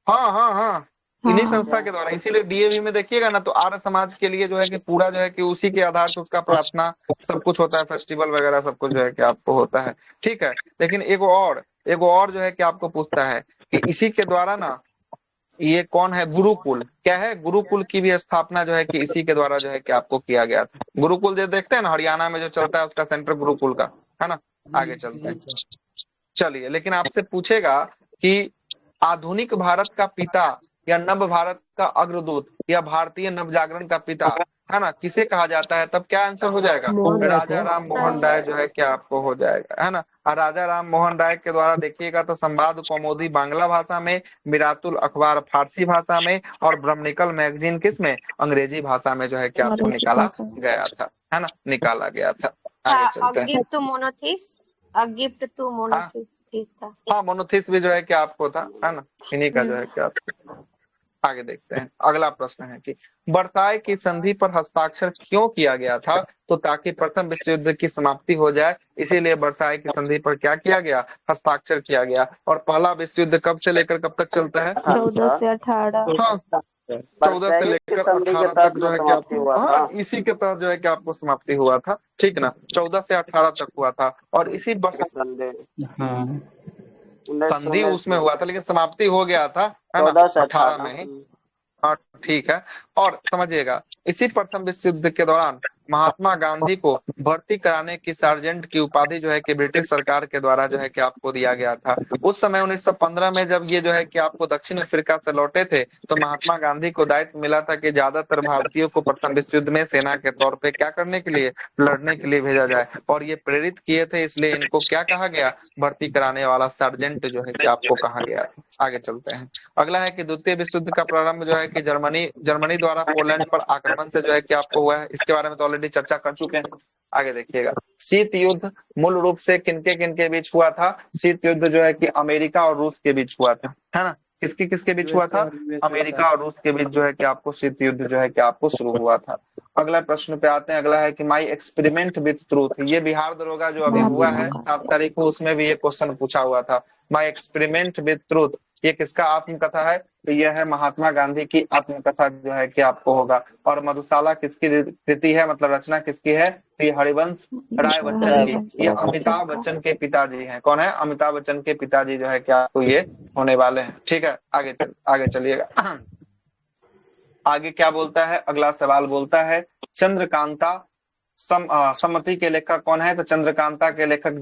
हाँ, इन्हीं संस्था के द्वारा। इसीलिए डीएवी में देखिएगा ना, तो आर्य समाज के लिए जो है कि पूरा जो है कि उसी के आधार से उसका प्रार्थना सब कुछ होता है, फेस्टिवल वगैरह सब कुछ जो है कि आपको होता है। ठीक है। लेकिन एगो और जो है कि आपको पूछता है कि इसी के द्वारा ना, ये कौन है? गुरुकुल। क्या है? गुरुकुल की भी स्थापना जो है कि इसी के द्वारा जो है कि आपको किया गया था। गुरुकुल जो देखते हैं ना, हरियाणा में जो चलता है, उसका सेंटर गुरुकुल का है ना। आगे चलते हैं। चलिए, लेकिन आपसे पूछेगा कि आधुनिक भारत का पिता या नव भारत का अग्रदूत या भारतीय नवजागरण का पिता, है ना, किसे कहा जाता है? तब क्या आंसर हो जाएगा? राजा राम मोहन राय जो है क्या आपको हो जाएगा, है ना। और राजा राम मोहन राय के द्वारा देखिएगा तो संवाद कौमुदी बांग्ला भाषा में, मिरातुल अखबार फारसी भाषा में, और ब्रह्मनिकल मैगजीन किस में? अंग्रेजी भाषा में जो है क्या आपको निकाला गया था, है ना, निकाला गया था। आगे चलते हैं। हाँ, मोनोथिस भी जो है कि आपको था, है ना। इन्हीं का जो है कि आपको। आगे देखते हैं। अगला प्रश्न है कि वर्साय की संधि पर हस्ताक्षर क्यों किया गया था? तो ताकि प्रथम विश्व युद्ध की समाप्ति हो जाए, इसीलिए वर्साय की संधि पर क्या किया गया? हस्ताक्षर किया गया। और पहला विश्व युद्ध कब से लेकर कब तक चलता है? 14 से 18। हाँ, 14 से लेकर 18 तक जो है कि आपको, हाँ, इसी के तहत जो है कि आपको समाप्ति हुआ था। ठीक ना। 14 से 18 तक हुआ था। और इसी संधि उसमें हुआ था, लेकिन समाप्ति हो गया था, है ना, 18 में ही। हाँ, ठीक है। और समझिएगा, इसी प्रथम विश्व युद्ध के दौरान महात्मा गांधी को भर्ती कराने की सार्जेंट की उपाधि जो है कि ब्रिटिश सरकार के द्वारा जो है कि आपको दिया गया था। उस समय 1915 में जब ये जो है कि आपको दक्षिण अफ्रीका से लौटे थे, तो महात्मा गांधी को दायित्व मिला था कि ज्यादातर भारतीयों को प्रथम विश्व युद्ध में सेना के तौर पे क्या करने के लिए, लड़ने के लिए भेजा जाए, और ये प्रेरित किए थे, इसलिए इनको क्या कहा गया, भर्ती कराने वाला सार्जेंट जो है कि आपको कहा गया। आगे चलते हैं। अगला है कि द्वितीय विश्व युद्ध का प्रारंभ जो है कि जर्मनी द्वारा पोलैंड पर आक्रमण से जो है कि आपको हुआ है। इसके बारे में तो ऑलरेडी चर्चा कर चुके हैं। आगे देखिएगा, शीत युद्ध मूल रूप से किनके किनके बीच हुआ था? शीत युद्ध जो है कि अमेरिका और रूस के बीच हुआ था, है ना। किसके किसके बीच हुआ था? अमेरिका और रूस के बीच जो है कि आपको शीत युद्ध जो है कि आपको शुरू हुआ था। अगला प्रश्न पे आते हैं। अगला है कि माई एक्सपेरिमेंट विथ ट्रूथ, ये बिहार दरोगा जो अभी हुआ है 7 तारीख को, उसमें भी ये क्वेश्चन पूछा हुआ था। माई एक्सपेरिमेंट विथ ट्रूथ, ये किसका आत्मकथा है? तो यह है महात्मा गांधी की आत्मकथा जो है कि आपको होगा। और मधुशाला किसकी कृति है, मतलब रचना किसकी है? तो ये हरिवंश राय बच्चन की। ये अमिताभ बच्चन के पिताजी हैं। कौन है? अमिताभ बच्चन के पिताजी जो है कि आपको ये होने वाले हैं। ठीक है, आगे चलिएगा। आगे क्या बोलता है? अगला सवाल बोलता है चंद्रकांता सम्मति के लेखक कौन है? तो चंद्रकांता के लेखक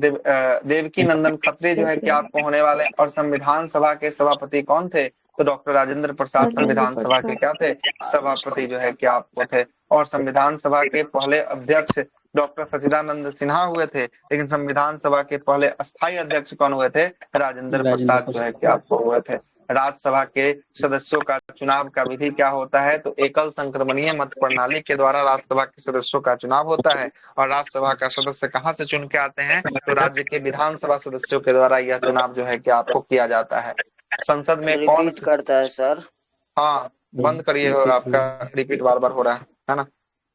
देवकी नंदन खत्री जो है कि आपको होने वाले। और संविधान सभा के सभापति कौन थे? तो डॉक्टर राजेंद्र प्रसाद संविधान सभा के क्या थे? सभापति जो है कि आपको थे। और संविधान सभा के पहले अध्यक्ष डॉक्टर सच्चिदानंद सिन्हा हुए थे, लेकिन संविधान सभा के पहले अस्थायी अध्यक्ष कौन हुए थे? राजेंद्र प्रसाद जो है कि आपको हुए थे। राज्यसभा के सदस्यों का चुनाव का विधि क्या होता है? तो एकल संक्रमणीय मत प्रणाली के द्वारा राज्यसभा के सदस्यों का चुनाव होता है। और राज्यसभा का सदस्य कहाँ से चुन के आते हैं? तो राज्य के विधानसभा सदस्यों के द्वारा यह चुनाव जो है कि आपको किया जाता है। संसद में कौन रिपीट करता है सर? हाँ, बंद करिए, आपका रिपीट बार बार हो रहा है ना।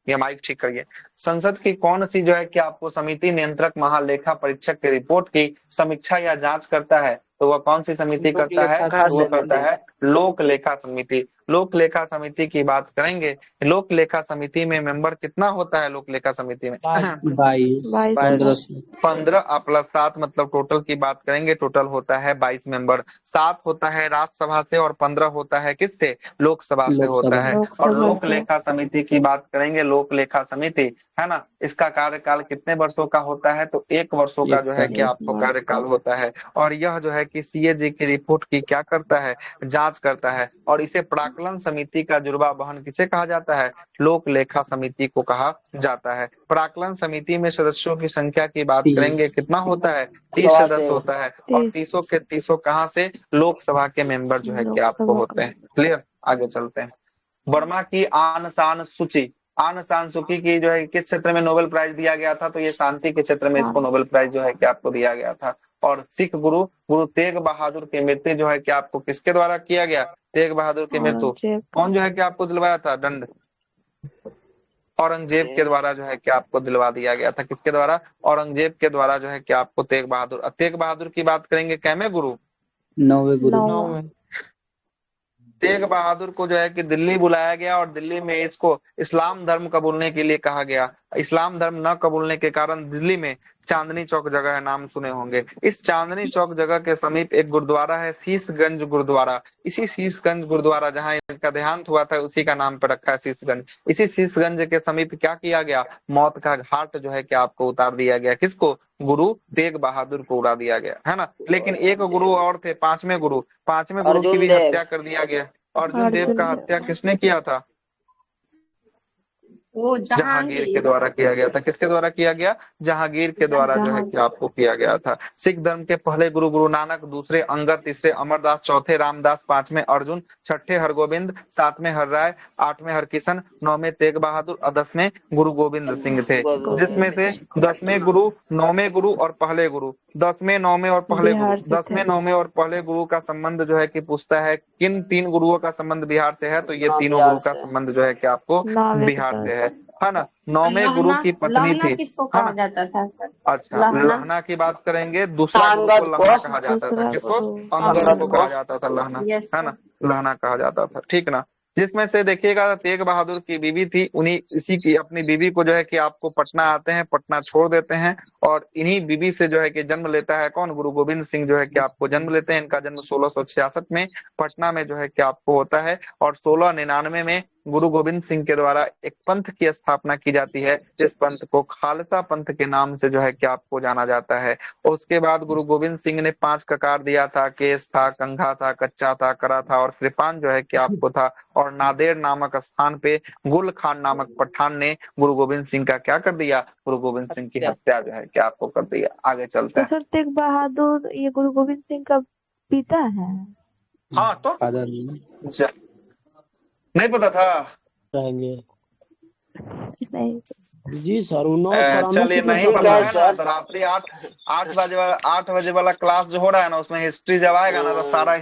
ये माइक ठीक करिए। संसद की कौन सी जो है कि आपको समिति नियंत्रक महालेखा परीक्षक की रिपोर्ट की समीक्षा या जांच करता है? तो वह कौन सी समिति करता है? वो करता है लोक लेखा समिति। लोक लेखा समिति की बात करेंगे। लोक लेखा समिति में मेंबर कितना होता है? लोक लेखा समिति में 22 15 प्लस 7, मतलब टोटल की बात करेंगे, टोटल होता है 22 मेंबर। 7 होता है राज्यसभा से और 15 होता है किससे? लोकसभा से होता है। और लोक लेखा समिति की बात करेंगे, लोक लेखा समिति है ना, इसका कार्यकाल कितने वर्षों का होता है? तो 1 वर्षों का जो है कि आपको कार्यकाल होता है। और यह जो है कि सीएजी की रिपोर्ट की क्या करता है? जांच करता है। और इसे प्राक्कलन समिति का जुर्वा वहन किसे कहा जाता है? लोक लेखा समिति को कहा जाता है। प्राक्कलन समिति में सदस्यों की संख्या की बात करेंगे, कितना होता है? 30 सदस्य होता है। और 30 के 30 कहाँ से? लोकसभा के मेंबर जो है कि आपको होते हैं। क्लियर, आगे चलते हैं। वर्मा की आन शान सूची, आन शान सूची की जो है किस क्षेत्र में नोबेल प्राइज दिया गया था? तो ये शांति के क्षेत्र में इसको नोबेल प्राइज जो है कि आपको दिया गया था। और सिख गुरु तेग बहादुर की मृत्यु जो है कि आपको किसके द्वारा किया गया? तेग बहादुर की मृत्यु कौन जो है कि आपको दिलवाया था दंड? औरंगजेब के द्वारा जो है कि आपको दिलवा दिया गया था। किसके द्वारा? औरंगजेब के द्वारा जो है कि आपको तेग बहादुर की बात करेंगे। कैमे गुरु? 9वें गुरु। तेग बहादुर को जो है कि दिल्ली बुलाया गया और दिल्ली में इसको इस्लाम धर्म कबूलने के लिए कहा गया। इस्लाम धर्म न कबूलने के कारण दिल्ली में चांदनी चौक जगह है, नाम सुने होंगे। इस चांदनी चौक जगह के समीप एक गुरुद्वारा है, शीशगंज गुरुद्वारा। इसी शीशगंज गुरुद्वारा जहाँ इनका देहांत हुआ था, उसी का नाम पर रखा है शीशगंज। इसी शीशगंज के समीप क्या किया गया? मौत का घाट जो है कि आपको उतार दिया गया। किसको? गुरु तेग बहादुर को उड़ा दिया गया, है ना। लेकिन एक गुरु और थे, पांचवें गुरु की भी हत्या कर दिया गया। अर्जुन देव का हत्या किसने किया था? वो जहांगीर के द्वारा किया गया था। किसके द्वारा किया गया? जहांगीर के द्वारा जो है कि आपको किया गया था। सिख धर्म के पहले गुरु नानक, दूसरे अंगद, तीसरे अमरदास, चौथे रामदास, 5वें अर्जुन, 6ठे हरगोविंद, 7वें हरराय, 8वें हरकिशन, 9वें तेग बहादुर और 10वें गुरु गोविंद सिंह थे। जिसमें से 10वें गुरु, 9वें गुरु और पहले गुरु, 10वें, 9वें और पहले गुरु, 10वें, 9वें और पहले गुरु का संबंध जो है कि पूछता है किन 3 गुरुओं का संबंध बिहार से है? तो ये तीनों गुरु का संबंध जो है कि आपको बिहार से है ना। 9वें गुरु की पत्नी थी, किसको कहा जाता था? अच्छा, लहना की बात करेंगे। दूसरा गुरु को लहना कहा जाता था। किसको? अंगद को कहा जाता था लहना, है ना, लहना कहा जाता था। ठीक ना। जिसमें से देखिएगा तेग बहादुर की बीवी थी, उन्हीं इसी की अपनी बीवी को जो है कि आपको पटना आते हैं, पटना छोड़ देते हैं। और इन्हीं बीवी से जो है कि जन्म लेता है कौन? गुरु गोविंद सिंह जो है कि आपको जन्म लेते हैं। इनका जन्म 1666 में पटना में जो है कि आपको होता है। और 1699 में गुरु गोविंद सिंह के द्वारा एक पंथ की स्थापना की जाती है, जिस पंथ को खालसा पंथ के नाम से जो है कि आपको जाना जाता है। उसके बाद गुरु गोविंद सिंह ने 5 ककार दिया था, केस था, कंघा था, कच्चा था, करा था और कृपान जो है कि आपको था। और नादेर नामक स्थान पे गुल खान नामक पठान ने गुरु गोविंद सिंह का क्या कर दिया, गुरु गोविंद सिंह की हत्या जो है कि आपको कर दिया। आगे चलते हैं। सर तेग बहादुर ये गुरु गोविंद सिंह का पिता है। हाँ तो फादर नहीं पता था रहेंगे नहीं जी सर। चलिए नहीं पता है ना, तो रात्रि 8 बजे वाला क्लास जो हो रहा है ना, उसमें हिस्ट्री जब आएगा ना, तो सारा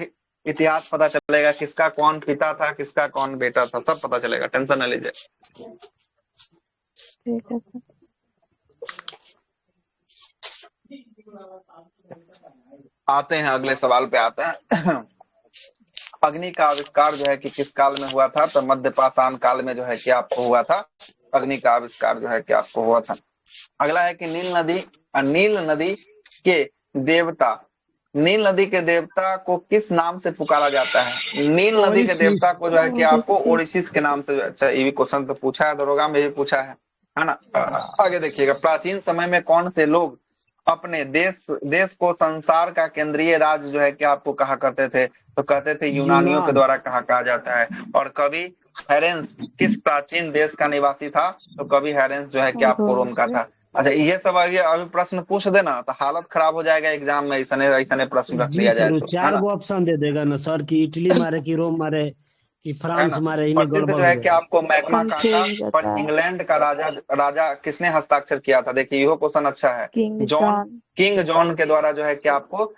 इतिहास पता चलेगा, किसका कौन पिता था, किसका कौन बेटा था, सब पता चलेगा। टेंशन न लीजिए। ठीक है सर। आते हैं अगले सवाल पे आते हैं। अग्नि का आविष्कार जो है कि किस काल में हुआ था, तो मध्य पाषाण काल में जो है कि आपको हुआ था अग्नि का आविष्कार जो है कि आपको हुआ था। अगला है कि नील नदी के देवता, नील नदी के देवता को किस नाम से पुकारा जाता है? नील नदी के देवता को जो है कि आपको ओडिसिस के नाम से। अच्छा, ये भी क्वेश्चन तो पूछा है, दरोगा में भी पूछा है ना। आगे देखिएगा, प्राचीन समय में कौन से लोग अपने देश को संसार का केंद्रीय राज्य जो है कि आपको कहा करते थे, तो कहते थे यूनानियों के द्वारा कहा जाता है। और कवि हेरेंस किस प्राचीन देश का निवासी था? तो कवि हेरेंस जो है कि आपको रोम का था। अच्छा, ये सब अभी प्रश्न पूछ देना तो हालत खराब हो जाएगा एग्जाम में, ऐसा प्रश्न रख लिया जाए तो। 4 गो ऑप्शन दे देगा ना सर, कि इटली मारे कि रोम मारे कि फ्रांस मारे। प्रसिद्ध जो है कि आपको मैग्मा कार्टा पर इंग्लैंड का राजा किसने हस्ताक्षर किया था? देखिए यह क्वेश्चन अच्छा है। किंग जॉन के द्वारा जो है कि आपको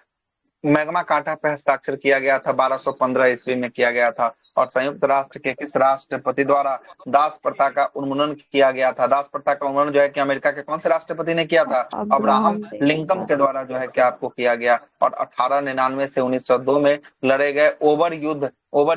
मैग्मा कार्टा पे हस्ताक्षर किया गया था, 1215 ईस्वी में किया गया था। और संयुक्त राष्ट्र के किस राष्ट्रपति द्वारा दास प्रथा का उन्मूलन किया गया था? दास प्रथा का उन्मूलन जो है कि अमेरिका के कौन से राष्ट्रपति ने किया था? अब्राहम लिंकन के द्वारा जो है कि आपको किया गया। और 1899 से 1902 में लड़े गए ओवर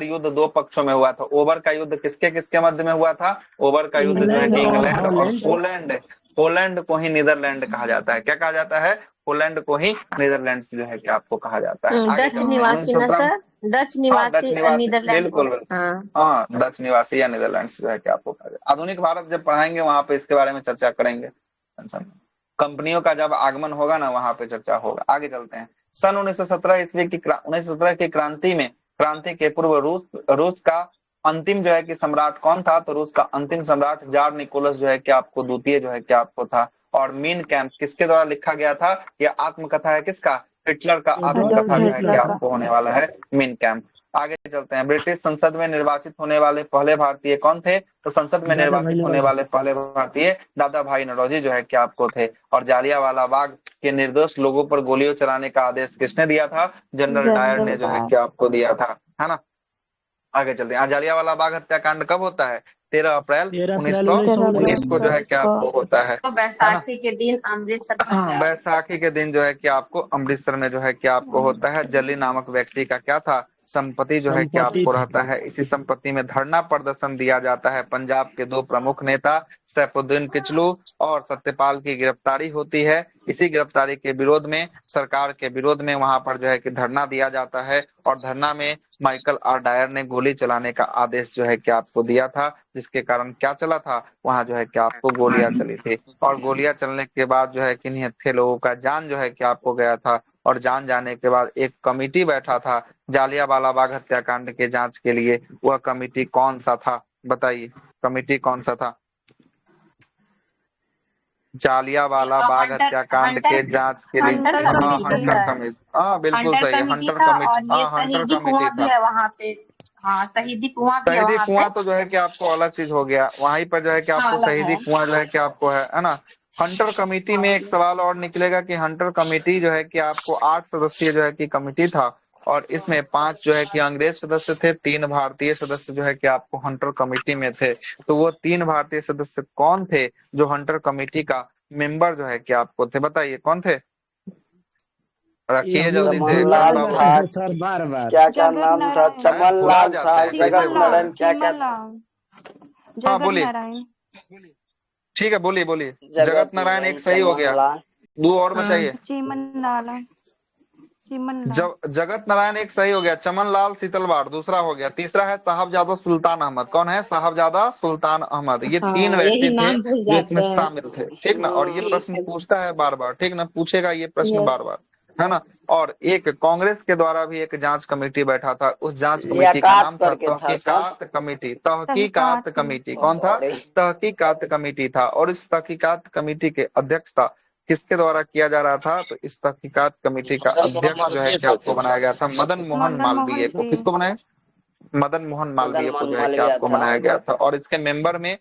युद्ध 2 पक्षों में हुआ था। ओवर का युद्ध किसके किसके मध्य में हुआ था? ओवर का युद्ध जो है कि इंग्लैंड और पोलैंड को ही नीदरलैंड कहा जाता है। क्या कहा जाता है? पोलैंड को ही नीदरलैंड जो है कि आपको कहा जाता है। डच निवासी ना सर, डच निवासी नीदरलैंड। बिल्कुल हाँ, डच निवासी या नीदरलैंड जो है कि आपको कहा जाता है। आधुनिक भारत जब पढ़ाएंगे वहां पे इसके बारे में चर्चा करेंगे। कंपनियों का जब आगमन होगा ना, वहां पे चर्चा होगा। आगे चलते हैं। सन 1917 की क्रांति के पूर्व रूस का अंतिम जो है कि सम्राट कौन था? तो रूस का अंतिम सम्राट जार निकोलस जो है कि आपको द्वितीय जो है कि आपको था। और मीन कैंप किसके द्वारा लिखा गया था? यह आत्मकथा है किसका? हिटलर का आत्मकथा जो है कि आपको होने वाला है मीन कैंप। आगे चलते हैं। ब्रिटिश संसद में निर्वाचित होने वाले पहले भारतीय कौन थे? तो संसद में निर्वाचित होने वाले पहले भारतीय दादा भाई नौरोजी जो है कि आपको थे। और जालियांवाला बाग के निर्दोष लोगों पर गोलियों चलाने का आदेश किसने दिया था? जनरल डायर ने जो है कि आपको दिया था, है ना। आगे चलते हैं। जालियांवाला बाग हत्याकांड कब होता है? 13 अप्रैल 1919 को जो है कि आपको होता है। तो बैसाखी के दिन अमृतसर, बैसाखी के दिन जो है कि आपको अमृतसर में जो है कि आपको होता है। जली नामक व्यक्ति का क्या था? संपत्ति जो है कि आपको रहता है। इसी संपत्ति में धरना प्रदर्शन दिया जाता है। पंजाब के 2 प्रमुख नेता सैफुद्दीन किचलू और सत्यपाल की गिरफ्तारी होती है। इसी गिरफ्तारी के विरोध में, सरकार के विरोध में वहां पर जो है कि धरना दिया जाता है। और धरना में माइकल आर डायर ने गोली चलाने का आदेश जो है कि आपको दिया था, जिसके कारण क्या चला था? वहां जो है कि आपको गोलियां चली थी। और गोलियां चलने के बाद जो है कि निहत्थे लोगों का जान जो है कि आपको गया था। और जान जाने के बाद एक कमिटी बैठा था जालियांवाला बाग हत्याकांड के जांच के लिए। वह कमिटी कौन सा था? बताइए, कमिटी कौन सा था? जालियांवाला बाग हत्याकांड के जांच के लिए हंटर कमेटी। हाँ बिल्कुल सही, हंटर कमेटी। हंटर कमेटी था वहाँ पे। हाँ, शहीदी कुआं भी है शहीदी वहाँ कुआं पे। तो जो है कि आपको अलग चीज हो गया। वहीं पर जो है कि आपको शहीदी कुआं जो है कि आपको है ना। हंटर कमेटी में एक सवाल और निकलेगा कि हंटर कमेटी जो है कि आपको 8 सदस्यीय जो है कि कमेटी था। और इसमें 5 जो है कि अंग्रेज सदस्य थे, 3 भारतीय सदस्य जो है कि आपको हंटर कमेटी में थे। तो वो 3 भारतीय सदस्य कौन थे जो हंटर कमेटी का मेंबर जो है कि आपको थे? बताइए कौन थे? रखिए जल्दी से। सर बार बार क्या नाम था? चमन लाल था, जगत नारायण क्या था? हाँ बोलिए, ठीक है बोलिए। जगत नारायण एक सही हो गया, 2 और बचाइए। जगत नारायण एक सही हो गया, चमन लाल शीतलवाड़ दूसरा हो गया, तीसरा है साहबजादा सुल्तान अहमद। कौन है साहबजादा सुल्तान अहमद? ये तीन व्यक्ति यही थे नाम भूल जो इसमें जाते हैं। शामिल थे, ठीक ना। और ये प्रश्न पूछता है बार बार, ठीक ना, पूछेगा ये प्रश्न बार बार, है ना। और एक कांग्रेस के द्वारा भी एक जांच कमेटी बैठा था, उस जांच कमेटी का नाम था तहकीकात कमेटी। तहकीकात कमेटी कौन था? तहकीकात कमेटी था। और इस तहकीकात कमेटी के अध्यक्ष था किसके द्वारा किया जा रहा था? तो इस तहकीकात कमेटी का अध्यक्ष जो है कि आपको बनाया गया था मदन मोहन मालवीय को। किसको बनाया? मदन मोहन मालवीय को जो है कि आपको बनाया गया था। और इसके मेंबर में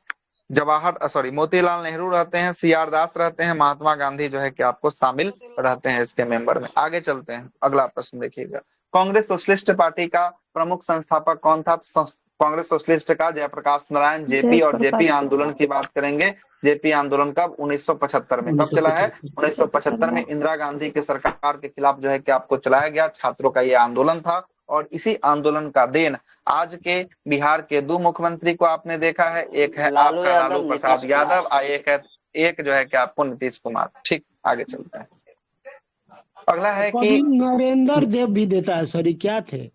मोतीलाल नेहरू रहते हैं, सीआर दास रहते हैं, महात्मा गांधी जो है कि आपको शामिल रहते हैं इसके मेंबर में। आगे चलते हैं, अगला प्रश्न देखिएगा। कांग्रेस सोशलिस्ट पार्टी का प्रमुख संस्थापक कौन था? कांग्रेस सोशलिस्ट का जयप्रकाश नारायण जेपी। और जेपी आंदोलन की बात करेंगे, जेपी आंदोलन कब? 1975 में। कब चला है? 1975 में इंदिरा गांधी की सरकार के खिलाफ जो है कि आपको चलाया गया छात्रों का ये आंदोलन था। और इसी आंदोलन का देन आज के बिहार के दो मुख्यमंत्री को आपने देखा है, एक है आपका लालू प्रसाद यादव और एक जो है कि आपको नीतीश कुमार। ठीक, आगे चलते हैं। अगला है कि नरेंद्र देव भी देता है, सॉरी क्या थे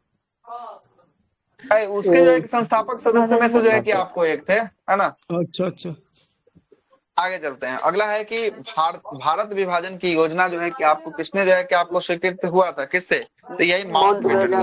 उसके जो है कि संस्थापक सदस्य में से जो है कि आपको एक थे, है ना। अच्छा। आगे चलते हैं। अगला है कि भारत विभाजन की योजना जो है कि आपको किसने जो है कि आपको स्वीकृत हुआ था? किससे? तो यही माउंटबेटन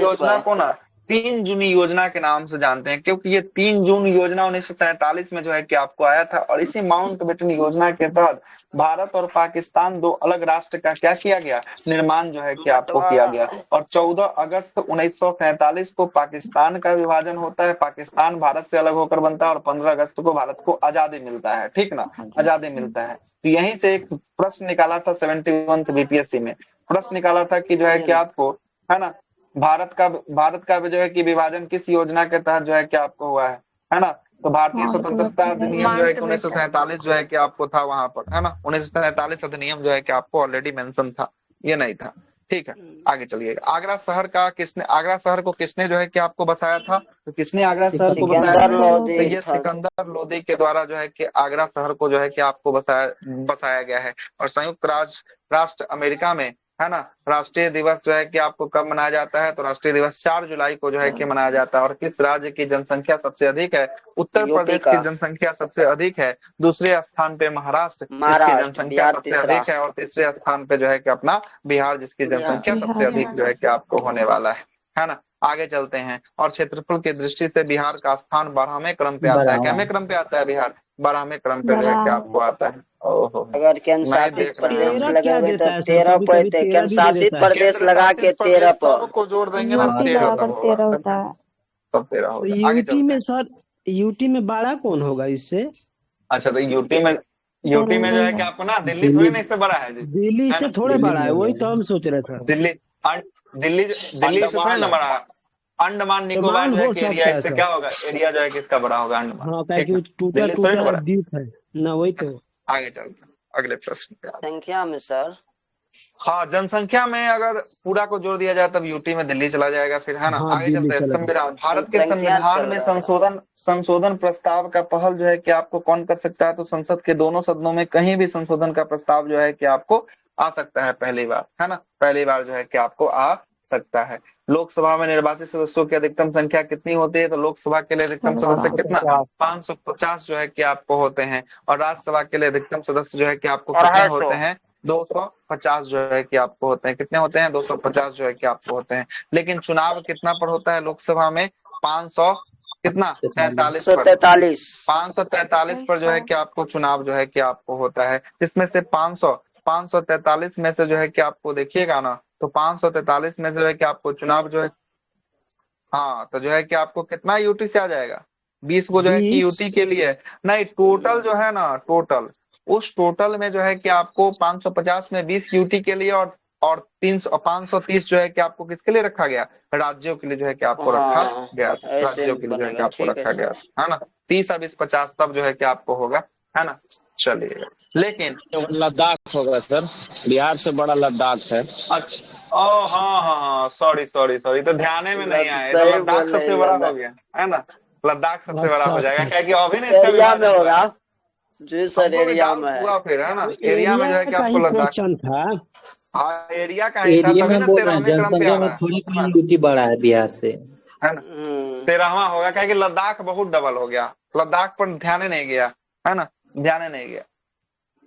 योजना को ना 3 जून योजना के नाम से जानते हैं, क्योंकि ये 3 जून योजना 1947 में जो है कि आपको आया था। और इसी माउंटबेटन योजना के तहत भारत और पाकिस्तान दो अलग राष्ट्र का क्या किया गया? निर्माण जो है कि आपको किया गया। और 14 अगस्त 1947 को पाकिस्तान का विभाजन होता है, पाकिस्तान भारत से अलग होकर बनता है। और 15 अगस्त को भारत को आजादी मिलता है, ठीक ना, आजादी मिलता है। तो यहीं से एक प्रश्न निकाला था 71 बीपीएससी में, प्रश्न निकाला था कि जो है कि आपको, है ना, भारत का जो है कि विभाजन किस योजना के तहत जो है कि आपको हुआ है ना। तो भारतीय स्वतंत्रता अधिनियम जो है कि 1947 जो है कि आपको था वहां पर, है ना। 1947 अधिनियम जो है कि आपको ऑलरेडी मेंशन था, ये नहीं था, ठीक है। आगे चलिएगा। आगरा शहर को किसने जो है कि आपको बसाया था? तो किसने आगरा शहर को बसाया? तो ये सिकंदर लोदी के द्वारा जो है कि आगरा शहर को जो है कि आपको बसाया गया है। और संयुक्त राष्ट्र अमेरिका में, है ना, राष्ट्रीय दिवस जो है कि आपको कब मनाया जाता है? तो राष्ट्रीय दिवस 4 जुलाई को जो है कि मनाया जाता है। और किस राज्य की जनसंख्या सबसे अधिक है? उत्तर प्रदेश की जनसंख्या सबसे अधिक है। दूसरे स्थान पे महाराष्ट्र, जिसकी जनसंख्या सबसे अधिक है। और तीसरे स्थान पे जो है कि अपना बिहार, जिसकी जनसंख्या सबसे अधिक जो है कि आपको होने वाला है ना। आगे चलते हैं। और क्षेत्रफल की दृष्टि से बिहार का स्थान 12वें क्रम पे आता है। कितवें क्रम पे आता है बिहार? 12वें क्रम पे जो है कि आपको आता है। ओहो, अगर केंद्र शासित प्रदेश लगे हुए तो 13 पे, केंद्र शासित प्रदेश लगा के 13 पर को जोड़ देंगे ना, 13 होता है। तब 13 होगा। यूटी में सर, यूटी में बड़ा कौन होगा इससे? अच्छा, तो यूटी में जो है कि आपको ना, दिल्ली थोड़ी ना इससे बड़ा है जी, दिल्ली से थोड़े बड़ा है, वही तो हम सोच रहे सर। दिल्ली से थोड़ा ना बड़ा है। अंडमान निकोबार जो है कि एरिया, इससे क्या होगा? एरिया जो है कि इसका बड़ा होगा अंडमान। हाँ, क्या टूटा द्वीप है ना, वही तो। आगे चलते हैं अगले प्रश्न पे। संख्या में सर, हाँ, जनसंख्या में अगर पूरा को जोड़ दिया जाए तब यूटी में दिल्ली चला जाएगा फिर, है ना। हाँ, आगे चलते हैं। संविधान, भारत के संविधान में संशोधन प्रस्ताव का पहल जो है कि आपको कौन कर सकता है? तो संसद के दोनों सदनों में कहीं भी संशोधन का प्रस्ताव जो है कि आपको आ सकता है पहली बार, है ना, पहली बार जो है कि आपको आ सकता है। लोकसभा में निर्वाचित सदस्यों की अधिकतम संख्या कितनी होती है? तो लोकसभा के लिए अधिकतम सदस्य कितना? 550 जो है कि आपको होते हैं। और राज्यसभा के लिए अधिकतम सदस्य जो है कि आपको कितने होते हैं? 250 जो है कि आपको होते हैं। कितने होते हैं? 250 जो है कि आपको होते हैं। लेकिन चुनाव कितना पर होता है लोकसभा में? 500 कितना? 43 543 पर जो है कि आपको चुनाव जो है कि आपको होता है। जिसमें से 543 में से जो है कि आपको देखिएगा ना, तो 543 में से जो है कि आपको चुनाव जो है, हाँ, तो जो है कि आपको कितना यूटी से आ जाएगा? 20 को जो है कि यूटी के लिए नहीं, टोटल जो है ना, टोटल उस टोटल में जो है कि आपको 550 में 20 यूटी के लिए और 530 जो है कि आपको किसके लिए रखा गया? राज्यों के लिए जो है कि आपको रखा गया, राज्यों के लिए जो है कि आपको रखा गया, है ना। 30 और 20 50 तब जो है कि आपको होगा, है ना। चलिए, लेकिन लद्दाख होगा सर, बिहार से बड़ा लद्दाख है। अच्छा, ओ हाँ, सॉरी, तो ध्यान में नहीं आया, तो लद्दाख सबसे बड़ा हो गया, है ना। लद्दाख सबसे बड़ा हो जाएगा, क्या कि अभी नहीं एरिया में होगा जी सर, एरिया में हुआ फिर, है ना। एरिया में जो है कि आपको लद्दाख था, हाँ एरिया का हिस्सा एरिया तभी में ना बोल रहे हैं, 13वें क्रम पे आ जनसंख्या में रहा थोड़ी है ना, यूटी बढ़ा है बिहार से। है ना। 13वां होगा क्या कि लद्दाख बहुत डबल हो गया, लद्दाख पर ध्यान ही नहीं गया, है ना, ध्यान ही नहीं गया।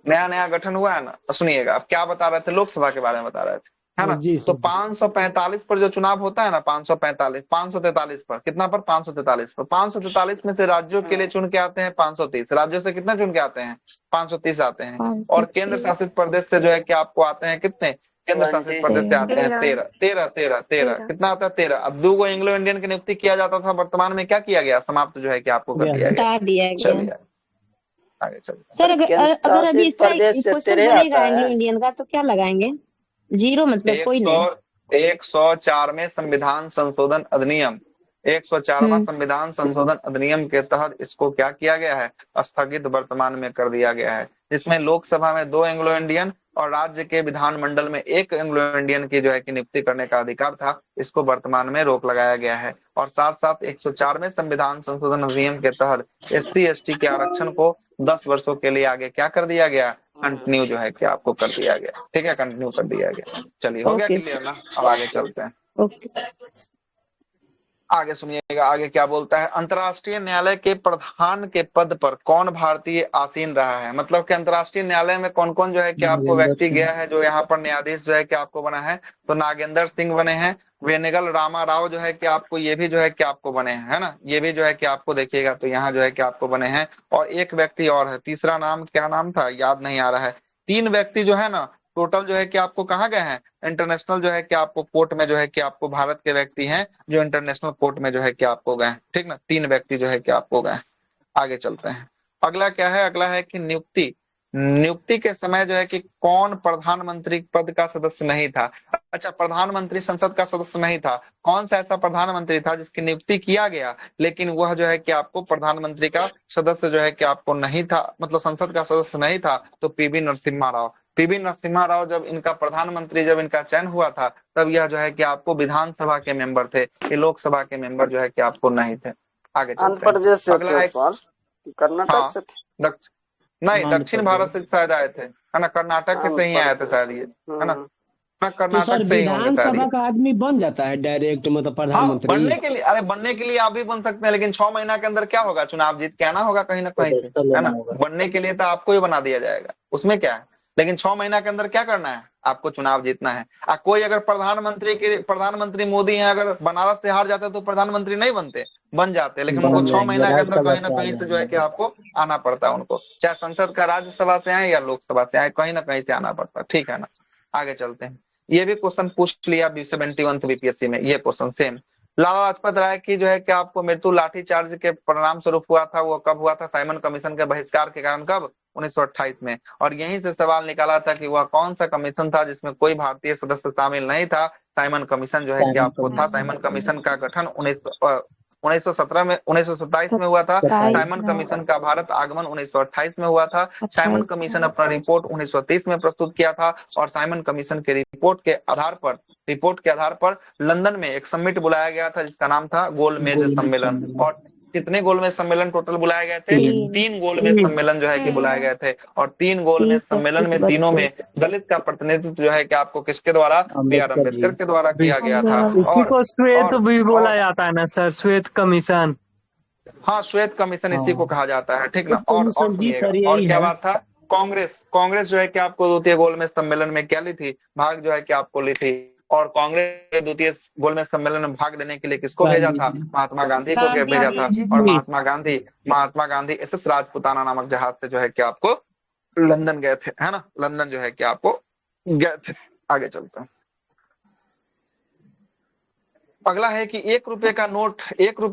नया नया गठन हुआ है ना। सुनिएगा अब क्या बता रहे थे, लोकसभा के बारे में बता रहे थे, है ना। जी तो सर। 545 पर जो चुनाव होता है ना, 545 543 पर, कितना पर 543 पर, 543 में से राज्यों के लिए चुन के आते हैं 530, राज्यों से कितना चुन के आते हैं 530 आते हैं, और केंद्र शासित प्रदेश से जो है कि आपको आते हैं कितने, केंद्र शासित प्रदेश से आते हैं 13 कितना आता है 13। अब 2 एंग्लो इंडियन की नियुक्ति किया जाता था, वर्तमान में क्या किया गया, समाप्त जो है कि आपको कर दिया गया। हटा दिया गया। चलिए आगे चलते सर अगर अभी इसका प्रदेश से क्वेश्चन 13 बनेगा आता एंग्लो है। इंडियन का तो क्या लगाएंगे? जीरो मतलब कोई नहीं। 104 में संविधान संशोधन अधिनियम, 104वां संविधान संशोधन अधिनियम के तहत इसको क्या किया गया है, स्थगित वर्तमान में कर दिया गया है, जिसमें लोकसभा में 2 एंग्लो इंडियन और राज्य के विधानमंडल में 1 एंग्लो इंडियन की जो है कि नियुक्ति करने का अधिकार था, इसको वर्तमान में रोक लगाया गया है। और साथ साथ 104वें संविधान संशोधन अधिनियम के तहत SC/ST के आरक्षण को 10 वर्षों के लिए आगे क्या कर दिया गया, कंटिन्यू जो है कि आपको कर दिया गया। ठीक है, कंटिन्यू कर दिया गया। चलिए हो गया क्लियर ना, अब आगे चलते हैं। ओके आगे सुनिएगा, आगे क्या बोलता है। अंतर्राष्ट्रीय न्यायालय के प्रधान के पद पर कौन भारतीय आसीन रहा है, मतलब कि अंतर्राष्ट्रीय न्यायालय में कौन कौन जो है कि आपको नागेंद्र व्यक्ति सिंह। गया है जो यहाँ पर न्यायाधीश जो है कि आपको बना है, तो नागेंद्र सिंह बने हैं, वेनेगल रामा राव जो है कि आपको ये भी जो है कि आपको बने हैं, है ना, ये भी जो है कि आपको देखिएगा तो यहाँ जो है कि आपको बने हैं। और एक व्यक्ति और है, तीसरा नाम क्या नाम था याद नहीं आ रहा है। 3 व्यक्ति जो है ना टोटल जो है कि आपको कहाँ गए हैं, इंटरनेशनल जो है कि आपको कोर्ट में जो है कि आपको भारत के व्यक्ति हैं जो इंटरनेशनल कोर्ट में जो है कि आपको गए, ठीक ना, 3 व्यक्ति जो है कि आपको गए। आगे चलते हैं। अगला क्या है, अगला है कि नियुक्ति, नियुक्ति के समय जो है कि कौन प्रधानमंत्री पद का सदस्य नहीं था। अच्छा, प्रधानमंत्री संसद का सदस्य नहीं था, कौन सा ऐसा प्रधानमंत्री था जिसकी नियुक्ति किया गया लेकिन वह जो है कि आपको प्रधानमंत्री का सदस्य जो है कि आपको नहीं था, मतलब संसद का सदस्य नहीं था, तो पीवी नरसिम्हा राव। पीवी नरसिम्हा राव जब इनका प्रधानमंत्री जब इनका चयन हुआ था तब यह जो है कि आपको विधानसभा के मेंबर थे, ये लोकसभा के मेंबर जो है कि आपको नहीं थे। आगे चलते हैं। अगला है कर्नाटक से नहीं, दक्षिण भारत से शायद आए थे, है ना, कर्नाटक से ही आए थे शायद ये, है ना, तो कर्नाटक सर से ही होंगे शायद विधानसभा ये। का आदमी बन जाता है डायरेक्ट, मतलब हाँ, प्रधानमंत्री? बनने के लिए, अरे बनने के लिए आप भी बन सकते हैं, लेकिन 6 महीना के अंदर क्या होगा, चुनाव जीत के आना होगा कहीं ना कहीं से, है ना। बनने के लिए तो आपको ही बना दिया जाएगा, उसमें क्या है, लेकिन 6 महीना के अंदर क्या करना है, आपको चुनाव जीतना है। कोई अगर प्रधानमंत्री मोदी है, अगर बनारस से हार जाते तो प्रधानमंत्री नहीं बनते, बन जाते, लेकिन उनको 6 महीना के अंदर कहीं ना कहीं से जो है कि आपको आना पड़ता है उनको, चाहे संसद का राज्यसभा से आए या लोकसभा से आए, कहीं ना कहीं से आना पड़ता है। ठीक है ना, आगे चलते हैं। ये भी क्वेश्चन पूछ लिया 71 बीपीएससी में, ये क्वेश्चन सेम। लाला लाजपत राय की जो है कि आपको मृत्यु लाठीचार्ज के परिणाम स्वरूप हुआ था, वो कब हुआ था, साइमन कमीशन के बहिष्कार के कारण, कब, 1928 में। और यहीं से सवाल निकाला था कि वह कौन सा कमीशन था जिसमें कोई भारतीय सदस्य शामिल नहीं था, साइमन कमीशन जो है कि आपको था। साइमन कमीशन का गठन 1917 में 1927 में हुआ था। साइमन कमीशन का भारत आगमन 1928 में हुआ था। साइमन कमीशन अपना रिपोर्ट 1930 में प्रस्तुत किया था, और साइमन कमीशन के रिपोर्ट के आधार पर लंदन में एक समिट बुलाया गया था जिसका नाम था गोलमेज सम्मेलन। और कितने गोलमेज सम्मेलन टोटल बुलाए गए थे, 3 गोलमेज सम्मेलन जो है कि बुलाए गए थे। और 3 गोलमेज सम्मेलन में तीनों में दलित का प्रतिनिधित्व जो है कि आपको किसके द्वारा, बी.आर. अम्बेडकर के द्वारा किया गया था। इसी को श्वेत भी बोला जाता है ना सर, श्वेत कमीशन। हाँ, श्वेत कमीशन इसी को कहा जाता है, ठीक ना। और क्या बात था, कांग्रेस जो है कि आपको द्वितीय गोलमेज सम्मेलन में क्या ली थी, भाग जो है कि आपको ली थी। और कांग्रेस द्वितीय गोलमेज सम्मेलन में भाग लेने के लिए किसको भेजा था, महात्मा गांधी को भेजा था। और महात्मा गांधी SS राजपुताना नामक जहाज से जो है कि आपको लंदन गए थे, है ना, लंदन जो है कि आपको गए थे। आगे चलते हैं। अगला है कि 1 रुपए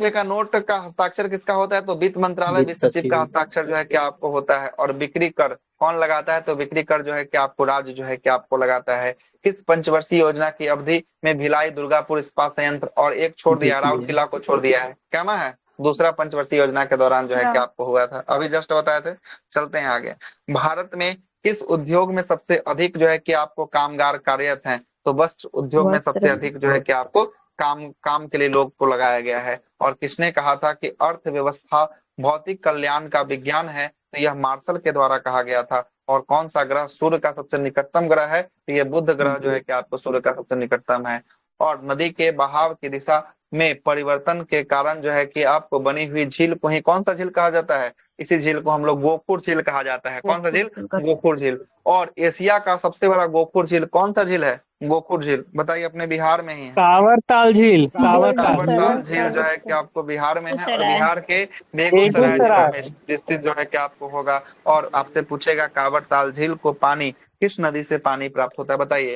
का नोट का हस्ताक्षर किसका होता है, तो वित्त मंत्रालय वित्त सचिव का हस्ताक्षर जो है कि आपको होता है। और बिक्री कर कौन लगाता है, तो बिक्री कर जो है कि आपको राज्य जो है कि आपको लगाता है। किस पंचवर्षीय योजना की अवधि में भिलाई दुर्गापुर इस्पात संयंत्र और एक छोड़ दिया, राउरकेला को छोड़ दिया है, क्या ना है, दूसरा पंचवर्षीय योजना के दौरान जो है कि आपको हुआ था, अभी जस्ट बताए थे। चलते हैं आगे। भारत में किस उद्योग में सबसे अधिक जो है कि आपको कामगार कार्यरत हैं, तो वस्त्र उद्योग में सबसे अधिक जो है कि आपको काम के लिए लोग को लगाया गया है। और किसने कहा था कि अर्थव्यवस्था भौतिक कल्याण का विज्ञान है, तो यह मार्शल के द्वारा कहा गया था। और कौन सा ग्रह सूर्य का सबसे निकटतम ग्रह है? तो ये बुध ग्रह जो है कि आपको सूर्य का सबसे निकटतम है। और नदी के बहाव की दिशा में परिवर्तन के कारण जो है कि आपको बनी हुई झील को ही कौन सा झील कहा जाता है? इसी झील को हम लोग गोफुर झील कहा जाता है। कौन सा झील? गोफुर झील। और एशिया का सबसे बड़ा गोफुर झील कौन सा झील है? गोफुर झील। बताइए, अपने बिहार में ही है। कांवरताल झील। कांवरताल झील जो है कि आपको बिहार में है, और बिहार के बेगूसराय जिला में स्थित जो है कि आपको होगा। और आपसे पूछेगा कांवरताल झील को पानी किस नदी से पानी प्राप्त होता है? बताइए।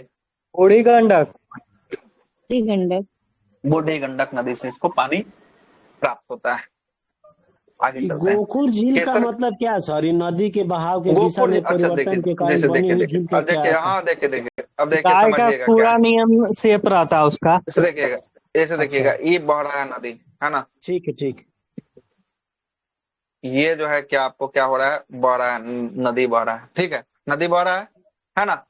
बूढ़ी गंडक। बूढ़ी गंडक नदी से इसको पानी प्राप्त होता है। आगे चलते हैं। गोकुल झील का मतलब क्या? सॉरी, नदी के बहाव के दिशा में परिवर्तन के कारण बनी हुई झील का क्या देखिए, अर्थ है? हाँ देखिए अब देखिए, गाय का समझिएगा पूरा क्या नियम सेप रहता है उसका। ऐसे देखिएगा, ऐसे देखिएगा, ये बह रहा है नदी, है ना? ठीक है, ठीक। ये जो है कि आपको क्या हो रहा है? बह रहा है, नदी बह रहा है, ठीक है, नदी बह रहा है ना?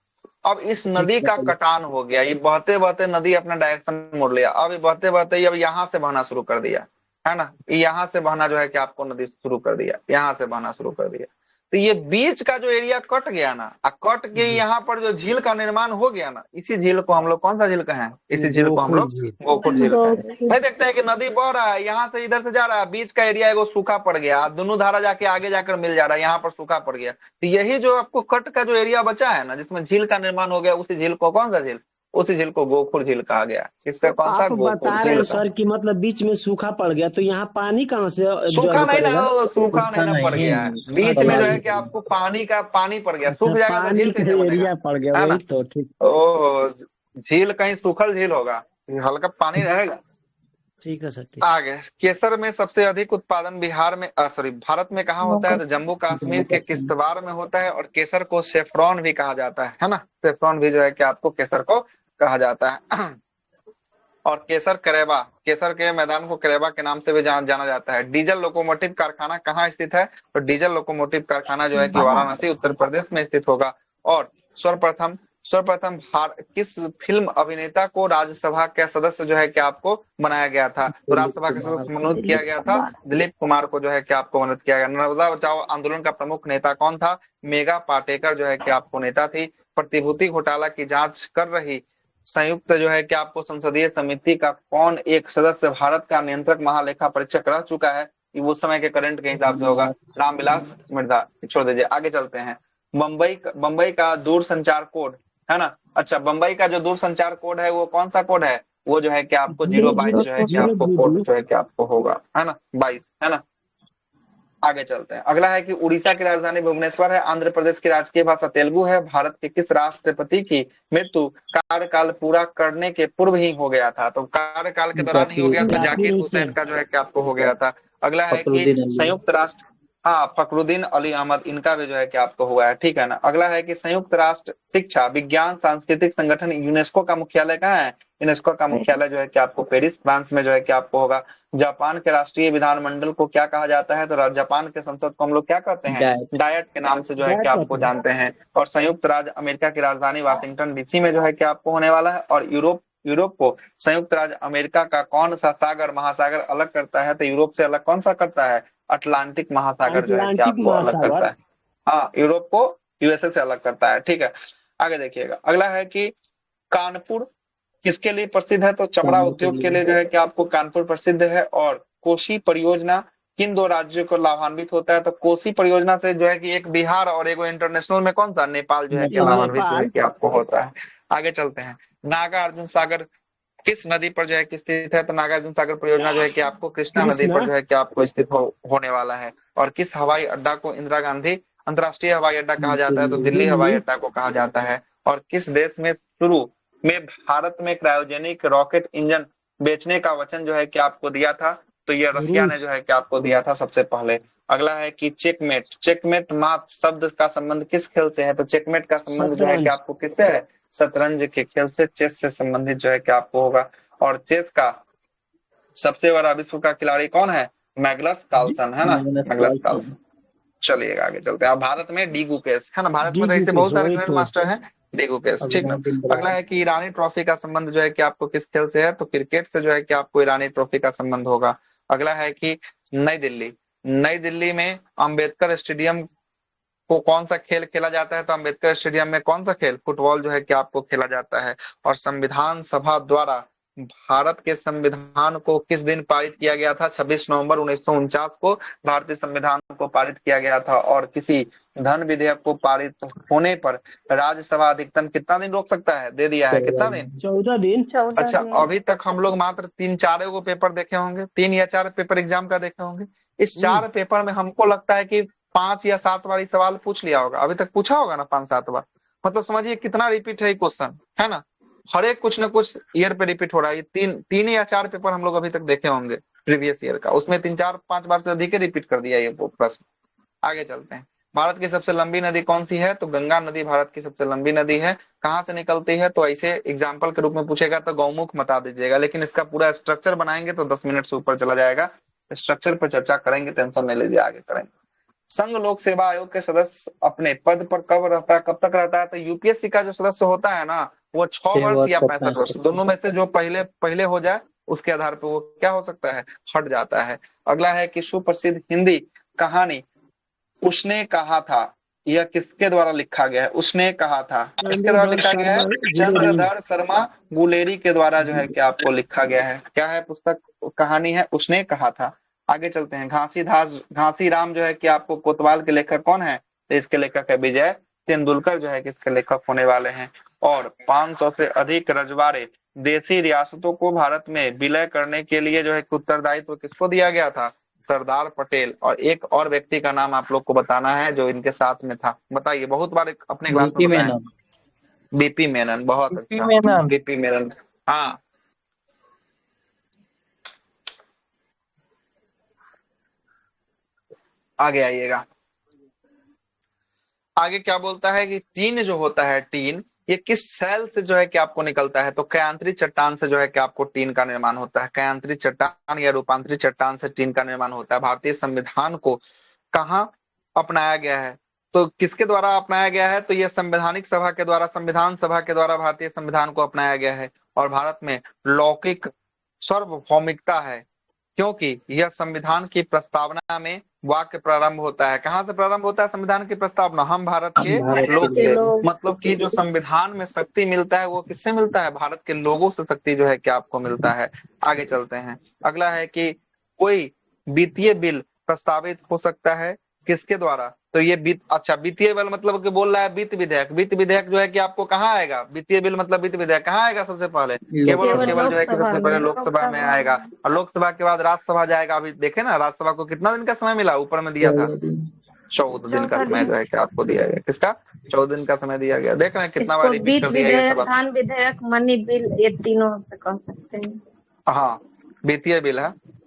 अब इस नदी का कटान हो गया, ये बहते बहते नदी अपना डायरेक्शन मोड़ लिया। अब ये बहते बहते अब यहाँ से बहना शुरू कर दिया, है ना? यहाँ से बहना जो है कि आपको नदी शुरू कर दिया, यहाँ से बहना शुरू कर दिया। तो ये बीच का जो एरिया कट गया ना, कट के यहाँ पर जो झील का निर्माण हो गया ना, इसी झील को हम लोग कौन सा झील कहें? इसी झील को हम लोग गोकुल झील कहें। भाई देखते हैं कि नदी बह रहा है, यहाँ से इधर से जा रहा है, बीच का एरिया एगो सूखा पड़ गया, दोनों धारा जाके आगे जाकर मिल जा रहा है, यहाँ पर सूखा पड़ गया। तो यही जो आपको कट का जो एरिया बचा है ना, जिसमें झील का निर्माण हो गया, उसी झील को कौन सा झील? उसी झील को गोकुल झील कहा गया। इसका कौन सा? आप बता रहे हैं सर कि मतलब बीच में सूखा पड़ गया, तो यहाँ पानी कहाँ से सूखा नहीं ना, सूखा नहीं ना पड़ गया है, बीच में जो है कि आपको पानी पड़ गया, सूख जाएगा तो झील कैसे एरिया पड़ गया, वही तो। ठीक। ओ, झील कहीं सूखल झील होगा, हल्का पानी रहेगा। ठीक है सर, ठीक। आगे, केसर में सबसे अधिक उत्पादन बिहार में भारत में कहाँ होता है? तो जम्मू कश्मीर के किश्तवाड़ में होता है। और केसर को सेफ्रॉन भी कहा जाता है ना? सेफ्रॉन भी जो है कि आपको केसर को कहा जाता है। और केसर के मैदान को करेबा के नाम से भी जाना जाता है। डीजल लोकोमोटिव कारखाना कहाँ स्थित है? तो डीजल लोकोमोटिव कारखाना जो है कि वाराणसी उत्तर प्रदेश में स्थित होगा। और सर्वप्रथम किस फिल्म अभिनेता को राज्यसभा के सदस्य जो है कि आपको बनाया गया था? तो राज्यसभा के सदस्य मनोनीत किया गया था दिलीप कुमार को जो है कि आपको मनोनीत किया गया। नर्मदा बचाओ आंदोलन का प्रमुख नेता कौन था? मेघा पाटेकर जो है कि आपको नेता थी। प्रतिभूति घोटाला की जांच कर रही संयुक्त जो है कि आपको संसदीय समिति का कौन एक सदस्य भारत का नियंत्रक महालेखा परीक्षक रह चुका है? वो समय के करंट के हिसाब से होगा रामविलास मिर्धा। छोड़ दीजिए, आगे चलते हैं। बंबई का दूरसंचार कोड, है ना? अच्छा, बंबई का जो दूरसंचार कोड है वो कौन सा कोड है? वो जो है कि आपको 022 जो है कि आपको कोड जो है कि आपको होगा, है ना? 22, है ना? आगे चलते हैं। अगला है कि उड़ीसा की राजधानी भुवनेश्वर है। आंध्र प्रदेश की राजकीय भाषा तेलुगु है। भारत के किस राष्ट्रपति की मृत्यु कार्यकाल पूरा करने के पूर्व ही हो गया था? तो कार्यकाल के दौरान ही हो गया था। जाकिर हुसैन का जो है कि आपको हो गया था। अगला है कि संयुक्त राष्ट्र, हाँ, फखरुद्दीन अली अहमद, इनका भी जो है कि आपको हुआ है, ठीक है ना? अगला है कि संयुक्त राष्ट्र शिक्षा विज्ञान सांस्कृतिक संगठन यूनेस्को का मुख्यालय कहाँ है? यूनेस्को का मुख्यालय जो है कि आपको पेरिस फ्रांस में जो है कि आपको होगा। जापान के राष्ट्रीय विधानमंडल को क्या कहा जाता है? तो जापान के संसद को हम लोग क्या कहते हैं? डायट के नाम से जो है कि आपको जानते हैं। और संयुक्त राज्य अमेरिका की राजधानी वाशिंगटन डीसी में जो है कि आपको होने वाला है। और यूरोप को संयुक्त राज्य अमेरिका का कौन सा सागर महासागर अलग करता है? तो यूरोप से अलग कौन सा करता है? अटलांटिक महासागर जो है कि आपको अलग करता है। हाँ, यूरोप को यूएसए से अलग करता है, ठीक है। आगे देखिएगा, अगला है कि कानपुर किसके लिए प्रसिद्ध है? तो चमड़ा उद्योग के लिए जो है कि आपको कानपुर प्रसिद्ध है। और कोसी परियोजना किन दो राज्यों को लाभान्वित होता है? तो कोसी परियोजना से जो है कि एक बिहार और एक इंटरनेशनल में कौन सा? नेपाल जो है कि लाभान्वित जो है कि आपको होता है। आगे चलते हैं। नागार्जुन सागर किस नदी पर जो है कि स्थित है? तो नागार्जुन सागर परियोजना जो है कि आपको कृष्णा नदी पर जो है कि आपको स्थित होने वाला है। और किस हवाई अड्डा को इंदिरा गांधी अंतर्राष्ट्रीय हवाई अड्डा कहा जाता है? तो दिल्ली हवाई अड्डा को कहा जाता है। और किस देश में शुरू में भारत में क्रायोजेनिक रॉकेट इंजन बेचने का वचन जो है कि आपको दिया था? तो ये रशिया ने जो है कि आपको दिया था सबसे पहले। अगला है कि चेकमेट मात शब्द का संबंध किस खेल से है? तो चेकमेट का संबंध जो है कि आपको किससे है? शतरंज के खेल से, चेस से संबंधित जो है कि आपको होगा। और चेस का सबसे बड़ा विश्व का खिलाड़ी कौन है? मैग्नस कार्लसन, है ना? Magnus Carlsen. चलिए आगे चलते हैं। भारत में डी गुकेश, है ना? भारत में ऐसे बहुत सारे ग्रैंड मास्टर हैं, डी गुकेश, ठीक ना? अगला है कि ईरानी ट्रॉफी का संबंध जो है कि आपको किस खेल से है? तो क्रिकेट से जो है कि आपको ईरानी ट्रॉफी का संबंध होगा। अगला है कि नई दिल्ली में अंबेडकर स्टेडियम को कौन सा खेल खेला जाता है? तो अम्बेडकर स्टेडियम में कौन सा खेल? फुटबॉल जो है कि आपको खेला जाता है। और संविधान सभा द्वारा भारत के संविधान को किस दिन पारित किया गया था? 26 नवंबर 1949 को भारतीय संविधान को पारित किया गया था। और किसी धन विधेयक को पारित होने पर राज्यसभा अधिकतम कितना दिन रोक सकता है? दे दिया है, कितना दिन? 14 दिन। अच्छा, अभी तक हम लोग मात्र 3-4 को पेपर देखे होंगे, 3 या 4 पेपर एग्जाम का देखे होंगे। इस 4 पेपर में हमको लगता है कि 5 या 7 बार सवाल पूछ लिया होगा, अभी तक पूछा होगा ना 5-7 बार। मतलब समझिए कितना रिपीट है क्वेश्चन, है ना? हर एक कुछ ना कुछ ईयर पे रिपीट हो रहा है। 3 या 4 पेपर हम लोग अभी तक देखे होंगे प्रीवियस ईयर का, उसमें 3-4-5 बार से अधिक रिपीट कर दिया ये प्रश्न। आगे चलते हैं। भारत की सबसे लंबी नदी कौन सी है? तो गंगा नदी भारत की सबसे लंबी नदी है। कहाँ से निकलती है? तो ऐसे एग्जाम्पल के रूप में पूछेगा तो गौमुख बता दीजिएगा, लेकिन इसका पूरा स्ट्रक्चर बनाएंगे तो 10 मिनट से ऊपर चला जाएगा। स्ट्रक्चर पर चर्चा करेंगे, टेंशन नहीं लीजिए, आगे करेंगे। संघ लोक सेवा आयोग के सदस्य अपने पद पर कब रहता है, कब तक रहता है? तो यूपीएससी का जो सदस्य होता है ना, वो 6 वर्ष या 65 वर्ष, दोनों में से जो पहले हो जाए उसके आधार पर वो क्या हो सकता है? हट जाता है। अगला है कि सुप्रसिद्ध हिंदी कहानी उसने कहा था, यह किसके द्वारा लिखा गया है? उसने कहा था किसके द्वारा लिखा गया है? चंद्रधर शर्मा गुलेरी के द्वारा जो है कि आपको लिखा गया है। क्या है पुस्तक, कहानी है उसने कहा था। आगे चलते हैं। घासी राम जो है कि आपको कोतवाल के लेखक कौन है? तो इसके लेखक है विजय तेंदुलकर जो है कि इसके लेखक होने वाले हैं। और 500 से अधिक रजवाड़े देशी रियासतों को भारत में विलय करने के लिए जो है उत्तरदायित्व किसको दिया गया था? सरदार पटेल। और एक और व्यक्ति का नाम आप लोग को बताना है जो इनके साथ में था, बताइए। बहुत बार अपने क्लास में बताया, बीपी मेनन। बहुत अच्छा, बीपी मेनन। हाँ, आगे आइएगा। आगे क्या बोलता है कि टीन जो होता है, टीन ये किस सेल से जो है कि आपको निकलता है? तो कयांतरी चट्टान से जो है कि आपको टीन का निर्माण होता है। कयांतरी चट्टान या रूपांतरित चट्टान से टीन का निर्माण होता है। भारतीय संविधान को कहाँ अपनाया गया है? तो किसके द्वारा अपनाया गया है? तो यह संवैधानिक सभा के द्वारा, संविधान सभा के द्वारा भारतीय संविधान को अपनाया गया है। और भारत में लौकिक सार्वभौमिकता है, क्योंकि यह संविधान की प्रस्तावना में वाक्य प्रारंभ होता है। कहाँ से प्रारंभ होता है संविधान की प्रस्तावना? हम भारत के लोग से। मतलब कि जो संविधान में शक्ति मिलता है वो किससे मिलता है? भारत के लोगों से शक्ति जो है कि आपको मिलता है। आगे चलते हैं। अगला है कि कोई वित्तीय बिल प्रस्तावित हो सकता है किसके द्वारा? तो ये वित्तीय बिल मतलब कि बोल रहा है वित्त विधेयक। वित्त विधेयक जो है कि आपको कहाँ आएगा? वित्तीय बिल मतलब वित्त विधेयक कहाँ आएगा? सबसे पहले केवल और केवल जो है कि सबसे पहले लोकसभा में आएगा, और लोकसभा के बाद राज्यसभा जाएगा। अभी देखे ना, राज्यसभा को कितना दिन का समय मिला? ऊपर में दिया था 14 दिन का समय जो है कि आपको दिया गया। किसका? 14 दिन का समय दिया गया। देख रहे हैं कितना बार रिपीट कर दिया गया। धान विधेयक, मनी बिल, ये तीनों से कह सकते हैं। हाँ, वित्तीय बिल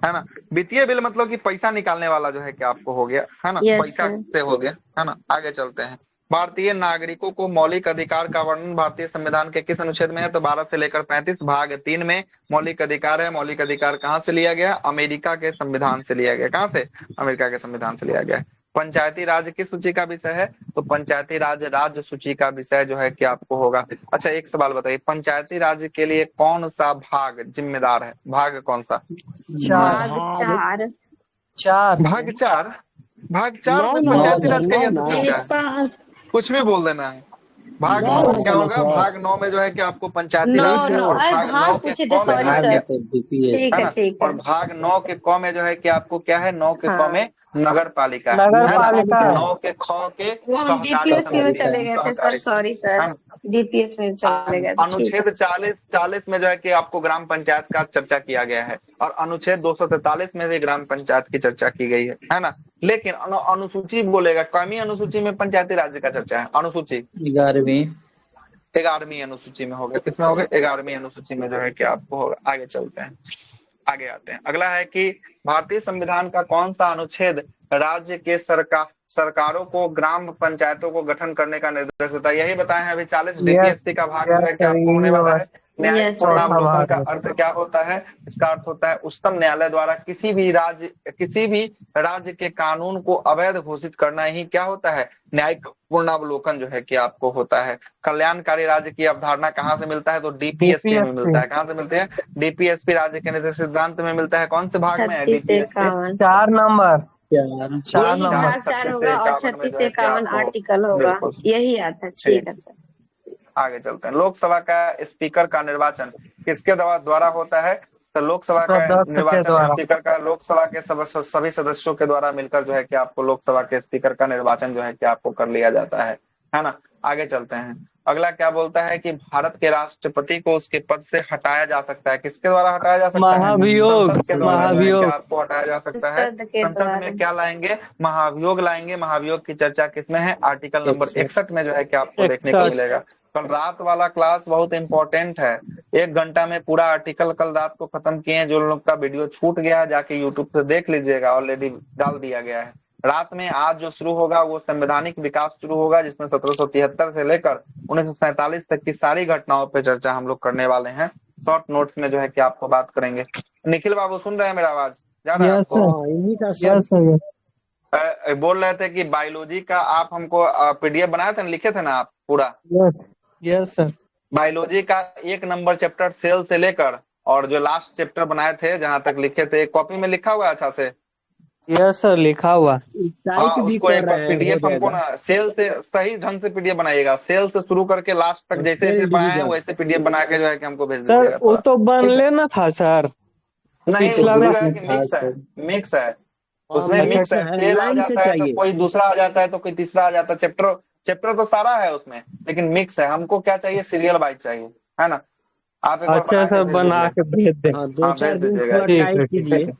है ना। वित्तीय बिल मतलब कि पैसा निकालने वाला जो है कि आपको हो गया, है ना, पैसा से हो गया, है ना। आगे चलते हैं। भारतीय नागरिकों को मौलिक अधिकार का वर्णन भारतीय संविधान के किस अनुच्छेद में है? तो 12 से लेकर 35 भाग 3 में मौलिक अधिकार है। मौलिक अधिकार कहाँ से लिया गया? अमेरिका के संविधान से लिया गया। कहाँ से? अमेरिका के संविधान से लिया गया। पंचायती राज किस सूची का विषय है? तो पंचायती राज राज्य सूची का विषय जो है कि आपको होगा। अच्छा, एक सवाल बताइए, पंचायती राज के लिए कौन सा भाग जिम्मेदार है? भाग कौन सा? भाग 4 में पंचायती राज का कुछ भी बोल देना है। भाग 9 क्या होगा? भाग 9 में जो है कि आपको पंचायती राज, और भाग 9 के और भाग 9 के क में जो है कि आपको क्या है? 9 के क में नगर पालिका, 9 के ख के डीपीएस में चले गए थे सर, सॉरी सर, डीपीएस में चले गए। अनुच्छेद 40 में जो है कि आपको ग्राम पंचायत का चर्चा किया गया है, और अनुच्छेद 243 में भी ग्राम पंचायत की चर्चा की गई है ना। लेकिन अनुसूची बोलेगा, कौमी अनुसूची में पंचायती राज्य का चर्चा है। अनुसूची 11वीं अनुसूची में होगा। किसमें होगा? 11वीं अनुसूची में जो है कि आपको होगा। आगे चलते हैं, आगे आते हैं। अगला है कि भारतीय संविधान का कौन सा अनुच्छेद राज्य के सरकारों को ग्राम पंचायतों को गठन करने का निर्देश देता है? यही बताए हैं अभी 40 डीपीएसपी का भाग जो है कि आपको होने वाला है। न्यायिक पूर्णावलोकन का अर्थ क्या होता है? इसका अर्थ होता है उच्चतम न्यायालय द्वारा किसी भी राज्य के कानून को अवैध घोषित करना ही क्या होता है? न्यायिक पूर्णावलोकन जो है कि आपको होता है। कल्याणकारी राज्य की अवधारणा कहाँ से मिलता है? तो डीपीएसपी में मिलता है। कहाँ से मिलते हैं? डीपीएसपी राज्य के निर्देश सिद्धांत में मिलता है। कौन से भाग में है? DPSP 4 number. 4 यही नंबर। भाग 4 होगा और 36 से 51 आर्टिकल होगा, यही आता है। ठीक है सर, आगे चलते हैं। लोकसभा का स्पीकर का निर्वाचन किसके द्वारा होता है? तो लोकसभा का सदस्य के निर्वाचन द्वारा। स्पीकर का लोकसभा के सभी सदस्यों के द्वारा मिलकर जो है कि आपको लोकसभा के स्पीकर का निर्वाचन जो है कि आपको कर लिया जाता है ना। आगे चलते हैं। अगला क्या बोलता है कि भारत के राष्ट्रपति को उसके पद से हटाया जा सकता है। किसके द्वारा हटाया जा सकता है? महाभियोग। संसद के द्वारा जो है कि महाभियोग। आपको हटाया जा सकता है। संसद के संसद द्वारा। में क्या लाएंगे? महाभियोग लाएंगे। महाभियोग की चर्चा किसमें है? आर्टिकल नंबर 61 में जो है कि आपको देखने को 61। मिलेगा। कल रात वाला क्लास बहुत इंपॉर्टेंट है। 1 घंटा में पूरा आर्टिकल कल रात को खत्म किए। जो लोग का वीडियो छूट गया जाके यूट्यूब से देख लीजिएगा, ऑलरेडी डाल दिया गया है। रात में आज जो शुरू होगा वो संवैधानिक विकास शुरू होगा, जिसमें 1773 से लेकर 1947 तक की सारी घटनाओं पर चर्चा हम लोग करने वाले हैं। शॉर्ट नोट्स में जो है कि आपको बात करेंगे। निखिल बाबू सुन रहे हैं मेरा आवाज? जा रहा है आपको? इन्हीं का यस सर। बोल रहे थे कि बायोलॉजी का आप हमको पीडीएफ बनाए थे ना, लिखे थे ना आप पूरा? Yes sir. बायोलॉजी का 1 नंबर चैप्टर सेल से लेकर और जो लास्ट चैप्टर बनाए थे जहां तक लिखे थे, एक कॉपी में लिखा हुआ है अच्छा से? यस सर, लिखा हुआ। टाइप भी उसको कर एक बार रहे हैं, पीडीएफ हो हमको जाएगा। ना सेल से सही ढंग से पीडीएफ बनाइएगा। सेल से शुरू करके लास्ट तक जैसे जैसे सेल बनाए हैं डिवीजन। वैसे पीडीएफ बना के जो है कि हमको भेज सर दीजिएगा वो थोड़ा। तो बन ठीक है? लेना था सर। नहीं, पिछला उसमें बार जो है कि मिक्स है। मिक्स है उसमें, हाँ, मिक्स है। सेल आ लाइन से जाता है तो चाहिए। कोई दूसरा आ जाता है तो कोई तीसरा आ जाता है। चैप्टर चैप्टर तो सारा है उसमें, लेकिन मिक्स है। हमको क्या चाहिए? सीरियल वाइज चाहिए, है ना। आप एक बार अच्छा सर, बना के भेज दे। हाँ, 2-4 दिन दीजिएगा। थोड़ा ठीक टाइप है, कीजिए।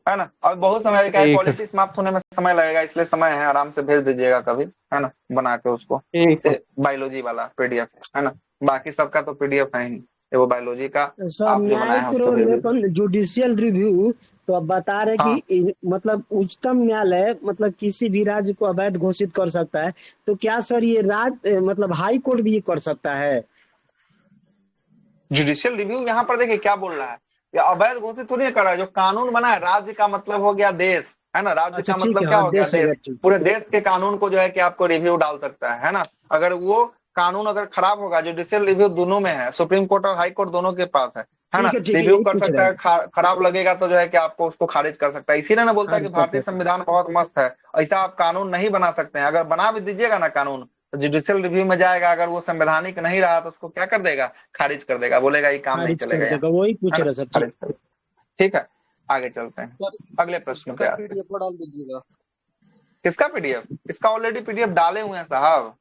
है ना। अब बहुत समय का ठीक है। क्वालिटी समाप्त होने में समय लगेगा, इसलिए समय है, आराम से भेज दीजिएगा कभी, है ना, बना के उसको। ठीक है। बायोलॉजी वाला पीडीएफ, है ना। बाकी सबका तो पीडीएफ है ही, वो बायोलॉजी का सर आप जो बनाए न्यायिक हैं उसको भेज दीजिए। प्रोलेपन जुडिशियल रिव्यू, तो अब बता रहे हाँ। कि मतलब उच्चतम न्यायालय मतलब किसी भी राज्य को अवैध घोषित कर सकता है, तो क्या सर ये मतलब हाई कोर्ट भी ये कर सकता है? जुडिशियल रिव्यू यहाँ पर देखिए क्या बोल रहा है, या अवैध घोषित थोड़ी कर रहा है। जो कानून बना है, राज्य का मतलब हो गया देश, है ना। राज्य अच्छा का ठीक मतलब है, क्या हाँ, हो गया? देश हो गया, देश। ठीक। पूरे देश के कानून को जो है कि आपको रिव्यू डाल सकता है ना। अगर वो कानून अगर खराब होगा, जुडिशियल रिव्यू दोनों में है, सुप्रीम कोर्ट और हाई कोर्ट दोनों के पास है ना। ठीक है, रिव्यू यही कर पूछ सकता रहे है, खराब लगेगा तो जो है कि आपको उसको खारिज कर सकता है। इसीलिए ना बोलता है कि खारिज कर भारतीय सकता है। संविधान बहुत मस्त है, ऐसा आप कानून नहीं बना सकते हैं। अगर बना भी दीजिएगा ना कानून, तो जुडिशियल रिव्यू में जाएगा, अगर वो संवैधानिक नहीं रहा तो उसको क्या कर देगा? खारिज कर देगा, बोलेगा ये काम नहीं खारिज कर चलेगा यहाँ, देगा, वही पूछ है ना, रहे सर। ठीक। खारिज कर। ठीक है, आगे चलते हैं। अगले प्रश्न पे आते हैं। डाल दीजिएगा। किसका पीडीएफ? इसका ऑलरेडी पीडीएफ डाले हुए हैं साहब।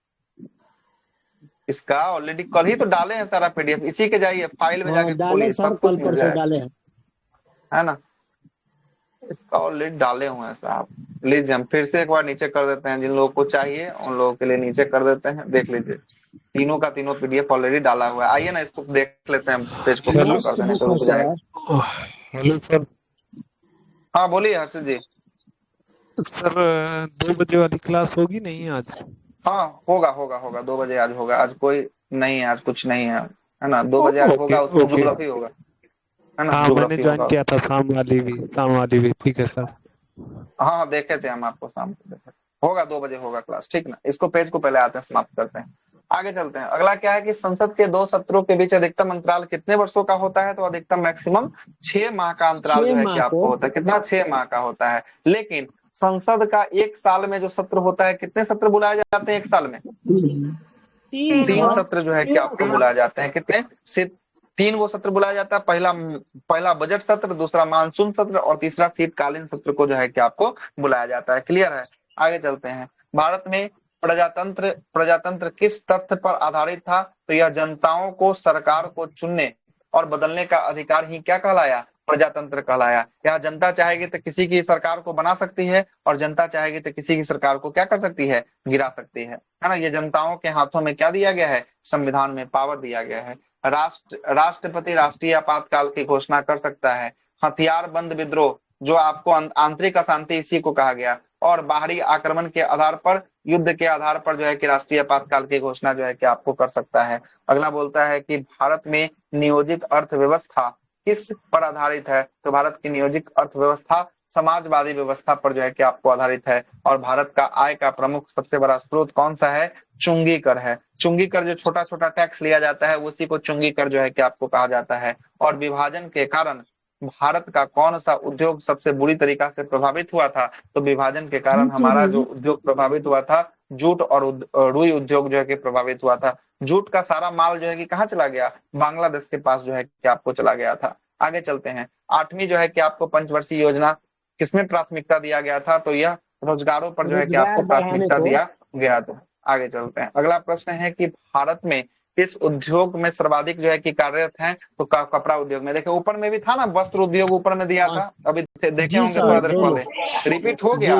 इसका ऑलरेडी कल ही तो डाले हैं सारा पीडीएफ। इसी के जाइए फाइल में जाके डाले खोलिए, सर, सब कुछ कल मिल परसों जाएगा, डाले हैं। है ना। इसका ऑलरेडी डाले हुए हैं साहब। लीजिए, हम फिर से एक बार नीचे कर देते हैं। जिन लोगों को चाहिए उन लोगों के लिए नीचे कर देते हैं, देख लीजिए। तीनों का तीनों पीडीएफ ऑलरेडी डाला हुआ है। आइए ना, इसको देख लेते हैं, पेज को खत्म कर देने तो रुक जाएगा। Hello sir. हाँ बोलिए हर्षित जी। सर 2 बजे वाली क्लास होगी नहीं आज? हाँ होगा होगा होगा, 2 बजे आज होगा। आज कोई नहीं है, आज कुछ नहीं है, है ना। 2 बजे आज होगा, उसमें ज्योग्राफी होगा, है ना। हाँ, मैंने ज्योग्राफी ज्वाइन होगा। किया था शाम वाली भी। ठीक है सर। हाँ देखे थे हम आपको शाम को, देखे। होगा 2 बजे होगा क्लास, ठीक ना। इसको पेज को पहले आते हैं, समाप्त करते हैं, आगे चलते हैं। अगला क्या है कि संसद के 2 सत्रों के बीच अधिकतम अंतराल कितने वर्षों का होता है? तो अधिकतम मैक्सिमम 6 माह का अंतराल जो है कि आपको होता है। कितना? 6 माह का होता है। लेकिन संसद का 1 साल में जो सत्र होता है, कितने सत्र बुलाए जाते हैं 1 साल में? 3 सत्र जो है कि आपको बुलाए जाते हैं। कितने? 3 वो सत्र बुलाया जाता है। पहला बजट सत्र, दूसरा मानसून सत्र और तीसरा शीतकालीन सत्र को जो है कि आपको बुलाया जाता है। क्लियर है? आगे चलते हैं। भारत में प्रजातंत्र किस तथ्य पर आधारित था? तो यह जनताओं को सरकार को चुनने और बदलने का अधिकार ही क्या कहलाया? प्रजातंत्र कहलाया। यहाँ जनता चाहेगी तो किसी की सरकार को बना सकती है, और जनता चाहेगी तो किसी की सरकार को क्या कर सकती है? गिरा सकती है ना। ये जनताओं के हाथों में क्या दिया गया है? संविधान में पावर दिया गया है। राष्ट्रपति राष्ट्रीय आपातकाल की घोषणा कर सकता है। हथियार बंद विद्रोह, जो आपको आंतरिक अशांति, इसी को कहा गया। और बाहरी आक्रमण के आधार पर, युद्ध के आधार पर जो है कि राष्ट्रीय आपातकाल की घोषणा जो है कि आपको कर सकता है। अगला बोलता है कि भारत में नियोजित अर्थव्यवस्था किस पर आधारित है? तो भारत की नियोजित अर्थव्यवस्था समाजवादी व्यवस्था पर जो है कि आपको आधारित है। और भारत का आय का प्रमुख सबसे बड़ा स्रोत कौन सा है? चुंगी कर है। चुंगी कर, जो छोटा छोटा टैक्स लिया जाता है, उसी को चुंगी कर जो है कि आपको कहा जाता है। और विभाजन के कारण भारत का कौन सा उद्योग सबसे बुरी तरीका से प्रभावित हुआ था? तो विभाजन के कारण हमारा जो उद्योग प्रभावित हुआ था, जूट और रुई उद्योग जो है कि प्रभावित हुआ था। जूट का सारा माल जो है कि कहाँ चला गया? बांग्लादेश के पास जो है कि आपको चला गया था। आगे चलते हैं। 8वीं जो है कि आपको पंचवर्षीय योजना किसमें प्राथमिकता दिया गया था? तो यह रोजगारों पर जो है कि आपको प्राथमिकता दिया गया था। आगे चलते हैं। अगला प्रश्न है कि भारत में किस उद्योग में सर्वाधिक जो है कि कार्यरत हैं? तो कपड़ा उद्योग में। देखिए ऊपर में भी था ना, वस्त्र उद्योग ऊपर में दिया था, अभी देखे होंगे थोड़ा देर पहले, रिपीट हो गया।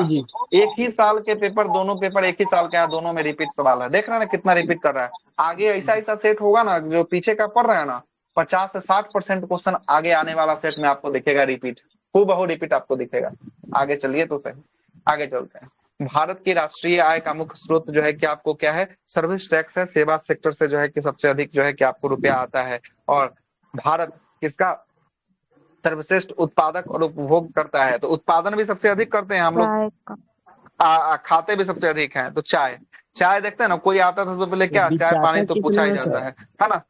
एक ही साल के पेपर, दोनों पेपर एक ही साल के हैं, दोनों में रिपीट सवाल है। देख रहे हैं ना कितना रिपीट कर रहा है। आगे ऐसा ऐसा सेट होगा ना, जो पीछे का पढ़ रहा है ना, 50 से 60% क्वेश्चन आगे आने वाला सेट में आपको दिखेगा रिपीट, हूबहू रिपीट आपको दिखेगा। आगे चलिए तो सही, आगे चलते हैं। भारत की राष्ट्रीय आय का मुख्य स्रोत जो है कि आपको क्या है? सर्विस टैक्स है। सेवा सेक्टर से जो है कि सबसे अधिक जो है कि आपको रुपया आता है। और भारत किसका सर्वश्रेष्ठ उत्पादक और उपभोग करता है? तो उत्पादन भी सबसे अधिक करते हैं हम लोग, खाते भी सबसे अधिक हैं। तो चाय, चाय देखते हैं ना, कोई आता था तो पहले क्या चाय पानी तो पूछा ही जाता है ना।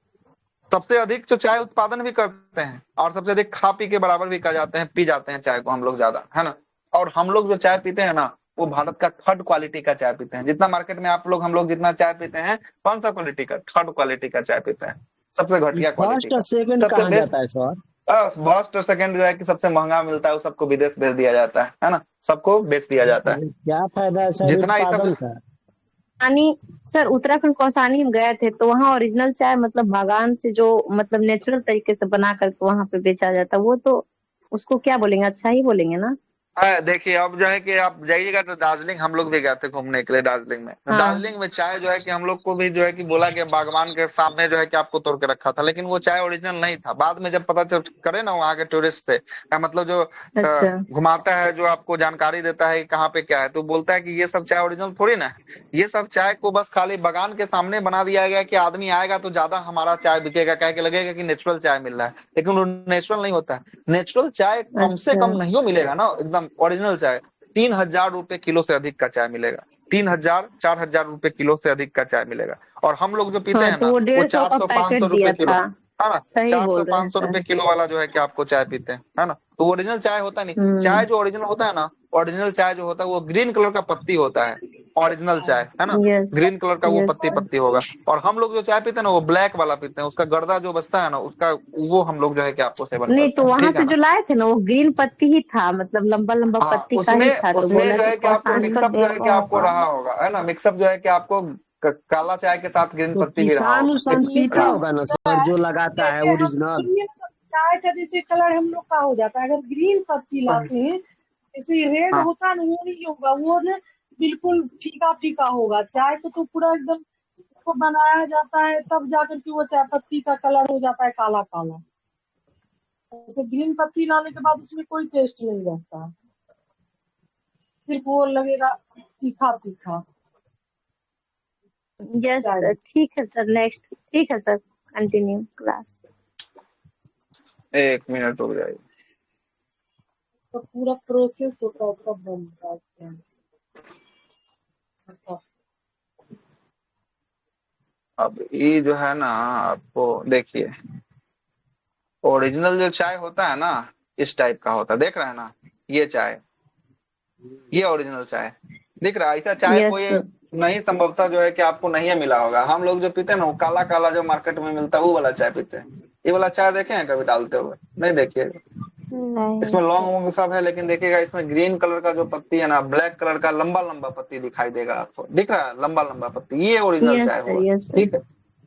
सबसे अधिक जो चाय उत्पादन भी करते हैं और सबसे अधिक खा पी के बराबर भी कहा जाते हैं, पी जाते हैं चाय को हम लोग ज्यादा, है ना। और हम लोग जो चाय पीते हैं ना, वो भारत का 3rd क्वालिटी का चाय पीते हैं। जितना मार्केट में आप लोग हम लोग जितना चाय पीते हैं, कौन सा क्वालिटी का? 3rd क्वालिटी का चाय पीते हैं, सबसे घटिया क्वालिटी का। सबसे बेस्ट फर्स्ट और सेकंड जो है कि सबसे महंगा मिलता है, वो सबको विदेश भेज दिया जाता है ना, सबको बेच दिया जाता है। क्या फायदा है सर जितना सर उत्तराखंड कौसानी हम गए थे, तो वहाँ ओरिजिनल चाय मतलब बागान से जो मतलब नेचुरल तरीके से बना करके वहाँ पे बेचा जाता है, वो तो उसको क्या बोलेंगे, अच्छा ही बोलेंगे ना। देखिए अब जो है कि आप जाइएगा तो दार्जिलिंग, हम लोग भी गए थे घूमने के लिए दार्जिलिंग में। हाँ। दार्जिलिंग में चाय जो है कि हम लोग को भी जो है कि बोला कि बागवान के सामने जो है कि आपको तोड़ के रखा था, लेकिन वो चाय ओरिजिनल नहीं था। बाद में जब पता चल करे ना वहाँ के टूरिस्ट से, मतलब जो घुमाता है, जो आपको जानकारी देता है कि कहाँ पे क्या है, तो बोलता है कि ये सब चाय ओरिजिनल थोड़ी ना है, ये सब चाय को बस खाली बागान के सामने बना दिया गया कि आदमी आएगा तो ज्यादा हमारा चाय बिकेगा, कह के लगेगा कि नेचुरल चाय मिल रहा है, लेकिन वो नेचुरल नहीं होता है। नेचुरल चाय कम से कम नहीं मिलेगा ना, एकदम ओरिजिनल चाय 3000 रुपए किलो से अधिक का चाय मिलेगा। 3000 4000 रुपए किलो से अधिक का चाय मिलेगा। और हम लोग जो पीते हैं ना, वो 400-500 रुपए किलो, है ना, 400-500 रुपए किलो वाला जो है कि आपको चाय पीते हैं, है ना। तो ओरिजिनल चाय होता नहीं। चाय जो ओरिजिनल होता है ना, ओरिजिनल चाय जो होता है वो ग्रीन कलर का पत्ती होता है, ओरिजिनल चाय, है ना। ग्रीन कलर का वो पत्ती होगा। और हम लोग जो चाय पीते हैं ना, वो ब्लैक वाला पीते हैं, उसका गर्दा जो बचता है ना, उसका वो हम लोग जो है कि आपको सेवन नहीं। तो वहाँ से जो लाए थे ना, वो ग्रीन पत्ती ही था, मतलब लंबा लंबा पत्ती का ही था। उसमें जो है कि आपको मिक्सअप जो है कि आपको रहा होगा, है ना, मिक्सअप जो है कि आपको काला चाय के साथ ग्रीन पत्ती भी रहा पीता होगा ना सर, जो लगाता है ओरिजिनल चाय का जैसे कलर हम लोग का हो जाता है। अगर ग्रीन पत्ती लाते हैं, जैसे रेड होता है ना, वो नहीं होगा, वो ना बिल्कुल फीका फीका होगा। चाय को तो पूरा एकदम को बनाया जाता है, तब जाकर के वो चाय पत्ती का कलर हो जाता है काला काला। जैसे ग्रीन पत्ती लाने के बाद उसमें कोई टेस्ट नहीं रहता, सिर्फ वो लगेगा तीखा तीखा। यस सर, ठीक है सर, नेक्स्ट। ठीक है सर, कंटिन्यू क्लास। 1 मिनट हो जाएगी, तो पूरा प्रोसेस होता है तब बनता है। अब ये जो है ना, आपको देखिए ओरिजिनल जो चाय होता है ना, इस टाइप का होता है, देख रहे हैं ना, ये चाय, ये ओरिजिनल चाय दिख रहा है। ऐसा चाय कोई नहीं, संभवतः जो है कि आपको नहीं मिला होगा। हम लोग जो पीते हैं ना, वो काला काला जो मार्केट में मिलता है, वो वाला चाय पीते हैं। ये वाला चाय देखे हैं कभी डालते हुए? नहीं देखिएगा, इसमें लौंग वोंग सब है, लेकिन देखिएगा इसमें ग्रीन कलर का जो पत्ती है ना, ब्लैक कलर का लंबा लंबा पत्ती दिखाई देगा आपको, दिख रहा है लंबा लंबा पत्ती, ये ओरिजिनल चाय हुआ, ठीक है,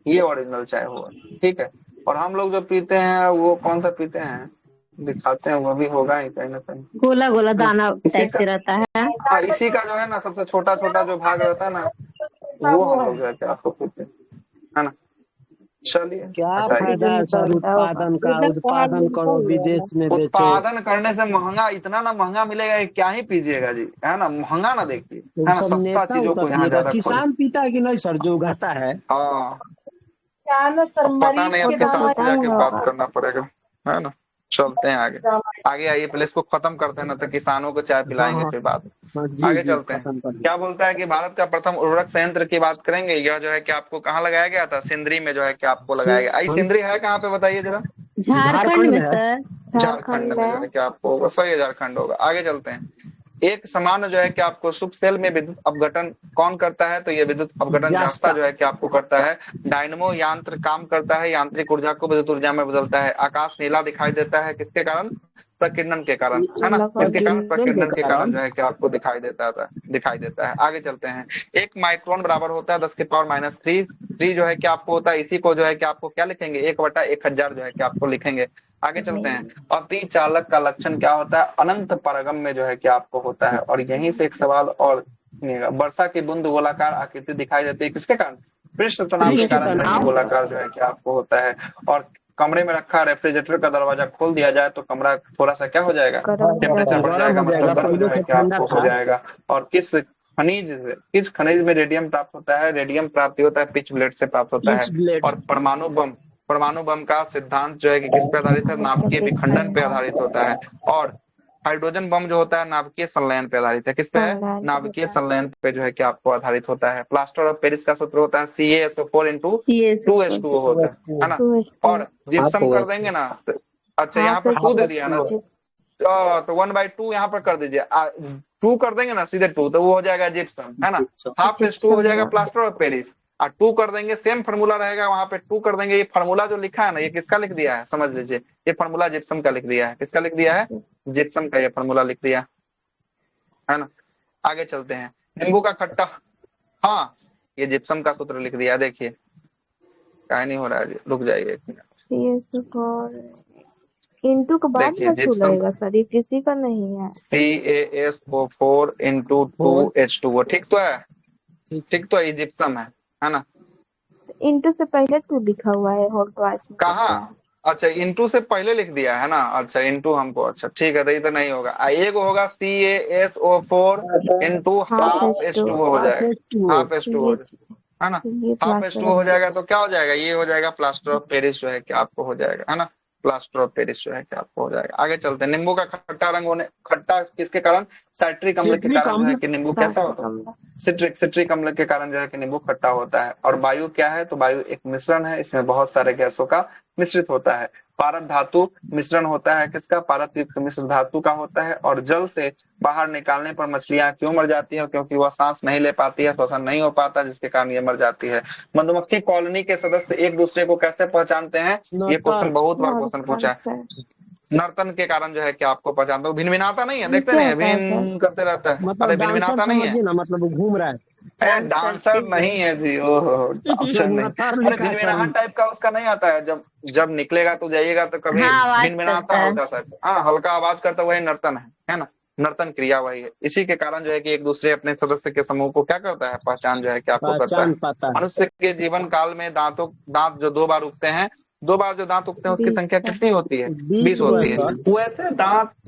ये ओरिजिनल चाय हुआ, ठीक है। और हम लोग जो पीते हैं वो कौन सा पीते हैं, दिखाते हैं, वो भी होगा ही कहीं ना कहीं, गोला गोला दाना टाइप से रहता है। हाँ, इसी का जो है ना सबसे छोटा छोटा जो भाग रहता है ना, वो हम लोग जो है आपको पीते हैं, है ना। चलिए, क्या फायदा है सर उत्पादन का? उत्पादन करो, विदेश में बेचो। उत्पादन करने से महंगा, इतना ना महंगा मिलेगा, क्या ही पीजिएगा जी, है ना, महंगा ना देखिए, है ना, सस्ता चीजों को यहाँ ज्यादा। किसान पीता है कि नहीं सर, जो उगाता है? हाँ, पता नहीं, अब किसान से जाके बात करना पड़ेगा, है ना। चलते हैं आगे, आगे आइए, पहले इसको खत्म करते हैं ना, तो किसानों को चाय पिलाएंगे फिर बाद में। आगे चलते हैं। क्या बोलता है कि भारत का प्रथम उर्वरक संयंत्र की बात करेंगे। यह जो है कि आपको कहाँ लगाया गया था? सिंदरी में जो है कि आपको लगाया गया। आई सिंदरी है कहाँ पे, बताइए जरा। झारखंड में सर। झारखंड में जो है कि आपको होगा, सही है, झारखंड होगा। आगे चलते हैं। एक समान जो है कि आपको शुभ सेल में विद्युत अपघटन कौन करता है? तो ये विद्युत अपघटन जास्ता जो है कि आपको करता है। डायनमो यंत्र काम करता है, यांत्रिक ऊर्जा को विद्युत ऊर्जा में बदलता है। आकाश नीला दिखाई देता है किसके कारण? प्रकीर्णन के कारण, है ना? किसके कारण? प्रकीर्णन के कारण जो है कि आपको दिखाई देता है। आगे चलते हैं। 1 माइक्रोन बराबर होता है 10⁻³ जो है कि आपको होता है, इसी को जो है कि आपको क्या लिखेंगे? 1/1000 जो है कि आपको लिखेंगे। आगे चलते हैं। अति चालक का लक्षण क्या होता है? अनंत पारगम में जो है कि आपको होता है। और यहीं से एक सवाल और, वर्षा की बूंद गोलाकार आकृति दिखाई देती है किसके कारण? पृष्ठ तनाव के कारण जो है कि गोलाकार जो है कि आपको होता है। और कमरे में रखा रेफ्रिजरेटर का दरवाजा खोल दिया जाए तो कमरा थोड़ा सा क्या हो जाएगा? टेम्परेचर बढ़ जाएगा, मतलब गर्म जो है कि आपको हो जाएगा। और किस खनिज में रेडियम प्राप्त होता है? रेडियम प्राप्ति होता है पिच ब्लेड से प्राप्त होता है। और परमाणु बम का सिद्धांत जो है कि किस पे आधारित है? नाभिकीय विखंडन पे आधारित होता है। और हाइड्रोजन बम जो होता है नाभिकीय संलयन पे आधारित है। किस पे है? नाभिकीय संलयन पे जो है कि आपको आधारित होता है। प्लास्टर ऑफ पेरिस का सूत्र होता है CaSO4 होता है ना? और जिप्सम कर देंगे ना, अच्छा यहाँ पर 2 दे दिया ना, तो 1/2 यहाँ पर कर दीजिए, 2 कर देंगे ना सीधे 2, तो वो हो जाएगा जिप्सम, है ना? ½ हो जाएगा प्लास्टर ऑफ पेरिस। 2 कर देंगे, सेम फार्मूला रहेगा वहां पे, 2 कर देंगे। ये फार्मूला जो लिखा है ना, ये किसका लिख दिया है? समझ लीजिए, ये फार्मूला जिप्सम का लिख दिया है। किसका लिख दिया है? जिप्सम का ये फार्मूला लिख दिया है ना? आगे चलते हैं। नींबू का खट्टा, हाँ ये जिप्सम का सूत्र लिख दिया। देखिए क्या नहीं हो रहा है, रुक जाइए एक मिनट। इंटू के बाद लगेगा सर, ये किसी का नहीं है। CaSO4 × 2H2O, ठीक तो है? ठीक तो है, जिप्सम है ना? इंटू से पहले 2 लिखा हुआ है और ट्वाइस में कहाँ? अच्छा इंटू से पहले लिख दिया है ना? अच्छा इंटू हमको, अच्छा ठीक है, तो ये तो नहीं होगा। एक होगा CaSO4 × ½ हो जाएगा, ½ है ना? ½ हो जाएगा तो क्या हो जाएगा? ये हो जाएगा प्लास्टर ऑफ पेरिस जो है कि आपको हो जाएगा, है ना? प्लास्टर ऑफ पेरिस जो है कि आपको हो जाएगा। आगे चलते हैं। नींबू का खट्टा रंग होने, खट्टा किसके कारण? साइट्रिक अम्ल के कारण जो है कि नींबू कैसा होता है? सिट्रिक अम्ल के कारण जो है कि नींबू खट्टा होता है। और वायु क्या है? तो वायु एक मिश्रण है, इसमें बहुत सारे गैसों का मिश्रित होता है। पारद धातु मिश्रण होता है किसका? पारद युक्त मिश्र धातु का होता है। और जल से बाहर निकालने पर मछलियां क्यों मर जाती है? क्योंकि वह सांस नहीं ले पाती है, श्वसन नहीं हो पाता, जिसके कारण ये मर जाती है। मधुमक्खी कॉलोनी के सदस्य एक दूसरे को कैसे पहचानते हैं? ये क्वेश्चन बहुत बार क्वेश्चन पूछा है। नर्तन के कारण जो है कि आपको पहचानते हो। भिनभिनाता नहीं है, देखते नहीं है, भिन करते रहता है। अरे भिनभिनाता नहीं है, मतलब घूम रहा है। डांसर नहीं है जी, ओहो डांसर नहीं। अरे भिनभिनाहट टाइप का उसका नहीं आता है, जब निकलेगा तो जाइएगा तो कभी भिनभिनाता हल्का सा, हाँ हल्का आवाज करता, वही नर्तन है ना? नर्तन क्रिया वही है। इसी के कारण जो है कि एक दूसरे अपने सदस्य के समूह को क्या करता है? पहचान जो है कि आपको करता है। मनुष्य के जीवन काल में दांत जो 2 बार उगते हैं, 2 बार जो दांत उगते हैं उसकी संख्या कितनी होती है? 20 होती है।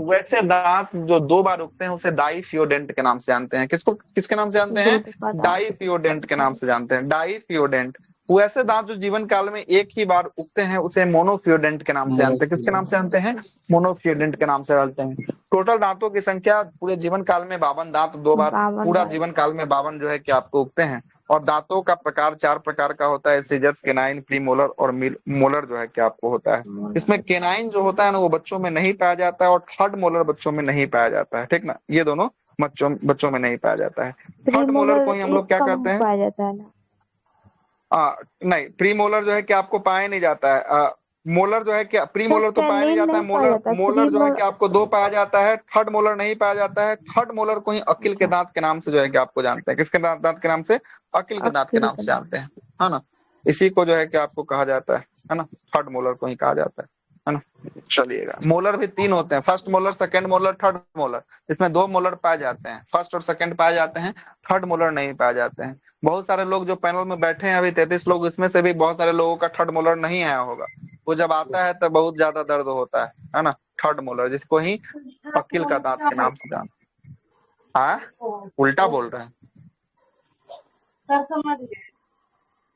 वैसे दांत जो 2 बार उगते हैं उसे डाइफियोडेंट के नाम से जानते हैं। किसके नाम से जानते हैं? डाइफियोडेंट के नाम से जानते हैं। डाइफियोडेंट। वैसे दांत जो जीवन काल में एक ही बार उगते हैं उसे मोनोफियोडेंट के नाम से जानते हैं। किसके नाम से जानते हैं? मोनोफियोडेंट के नाम से जानते हैं। टोटल दांतों की संख्या पूरे जीवन काल में 52 दांत, 2 बार पूरा जीवन काल में 52 जो है कि आपको उगते हैं। और दांतों का प्रकार 4 प्रकार का होता है, सीजर्स, केनाइन, प्रीमोलर और मोलर जो है कि आपको होता है। इसमें केनाइन जो होता है ना वो बच्चों में नहीं पाया जाता है, और थर्ड मोलर बच्चों में नहीं पाया जाता है, ठीक ना? ये दोनों बच्चों में नहीं पाया जाता है। थर्ड मोलर को ही हम लोग क्या कहते हैं? पाया जाता है ना? नहीं, प्रीमोलर जो है कि आपको पाया नहीं जाता है। मोलर जो है कि प्री मोलर तो पाया नहीं जाता है, मोलर जो है कि आपको 2 पाया जाता है, थर्ड मोलर नहीं पाया जाता है। थर्ड मोलर को ही अकिल के दांत के नाम से जो है कि आपको जानते हैं। किसके दांत के नाम से? अकिल के दांत के नाम से जानते हैं, है ना? इसी को जो है कि आपको कहा जाता है ना? थर्ड मोलर को ही कहा जाता है ना? चलिएगा। मोलर भी 3 होते हैं, first molar, second molar, third molar. इसमें 2 मोलर पाए जाते हैं, फर्स्ट और सेकंड पाए जाते हैं, थर्ड मोलर नहीं पाए जाते हैं। बहुत सारे लोग जो पैनल में बैठे हैं अभी 33 लोग, इसमें से भी बहुत सारे लोगों का थर्ड मोलर नहीं आया होगा। वो जब आता है तो बहुत ज्यादा दर्द होता है ना? थर्ड मोलर, जिसको ही अकिल का दांत के नाम से जानते हैं। हाँ उल्टा बोल रहे हैं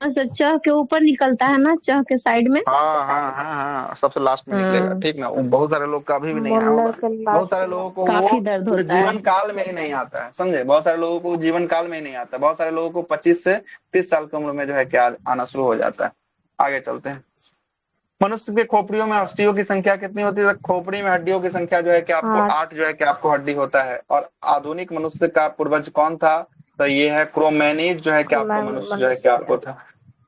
सर। चह के ऊपर निकलता है ना, चह के साइड में। हाँ, सबसे लास्ट में निकलेगा, ठीक ना? बहुत सारे लोग का अभी भी नहीं आया होगा। बहुत सारे लोगों को काफी दर्द होता है, जीवन काल में ही नहीं आता है, समझे? बहुत सारे लोगों को जीवन काल में ही नहीं आता। बहुत सारे लोगों को 25 से 30 साल की उम्र में जो है क्या आना शुरू हो जाता है। आगे चलते हैं। मनुष्य के खोपड़ियों में हड्डियों की संख्या कितनी होती है? खोपड़ी में हड्डियों की संख्या जो है कि आपको 8 जो है कि आपको हड्डी होता है। और आधुनिक मनुष्य का पूर्वज कौन था? तो ये है क्रोमैनीज जो है कि आपको मनुष्य जो है कि आपको था।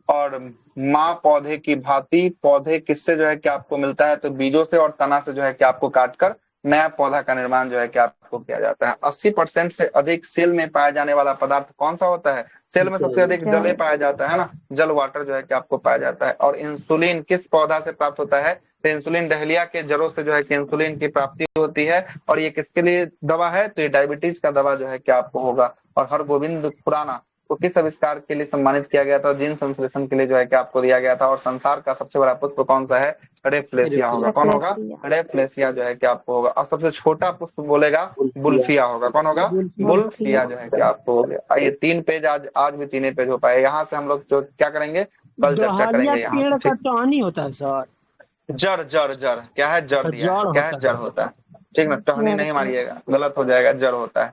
और माँ पौधे की भांति पौधे किससे जो है कि आपको मिलता है? तो बीजों से और तना से जो है कि आपको काटकर नया पौधा का निर्माण जो है कि आपको किया जाता है। 80% से अधिक सेल में पाया जाने वाला पदार्थ कौन सा होता है? सेल में सबसे अधिक जल पाया जाता है ना, जल वाटर जो है कि आपको पाया जाता है। और इंसुलिन किस पौधा से प्राप्त होता है? तो इंसुलिन डहलिया के जड़ों से जो है कि इंसुलिन की प्राप्ति होती है। और ये किसके लिए दवा है? तो ये डायबिटीज का दवा जो है कि आपको होगा। और हरगोविंद खुराना को किस आविष्कार के लिए सम्मानित किया गया था? जीन संश्लेषण के लिए जो है कि आपको दिया गया था। और संसार का सबसे बड़ा पुष्प कौन सा है? रेफ्लेसिया होगा। कौन होगा? रेफ्लेसिया जो है कि आपको होगा। और सबसे छोटा पुष्प बोलेगा बुल्फिया होगा। कौन होगा? बुल्फिया जो है कि आपको हो गया। ये 3 पेज आज भी 3 पेज हो पाए। यहाँ से हम लोग जो क्या करेंगे कल चर्चा करेंगे। यहाँ पेड़ का टहनी होता है सर? जड़ जड़ जड़ क्या है? जड़ दिया है। क्या है? जड़ होता है। ठीक ना, टहनी नहीं मारिएगा, गलत हो जाएगा, जड़ होता है।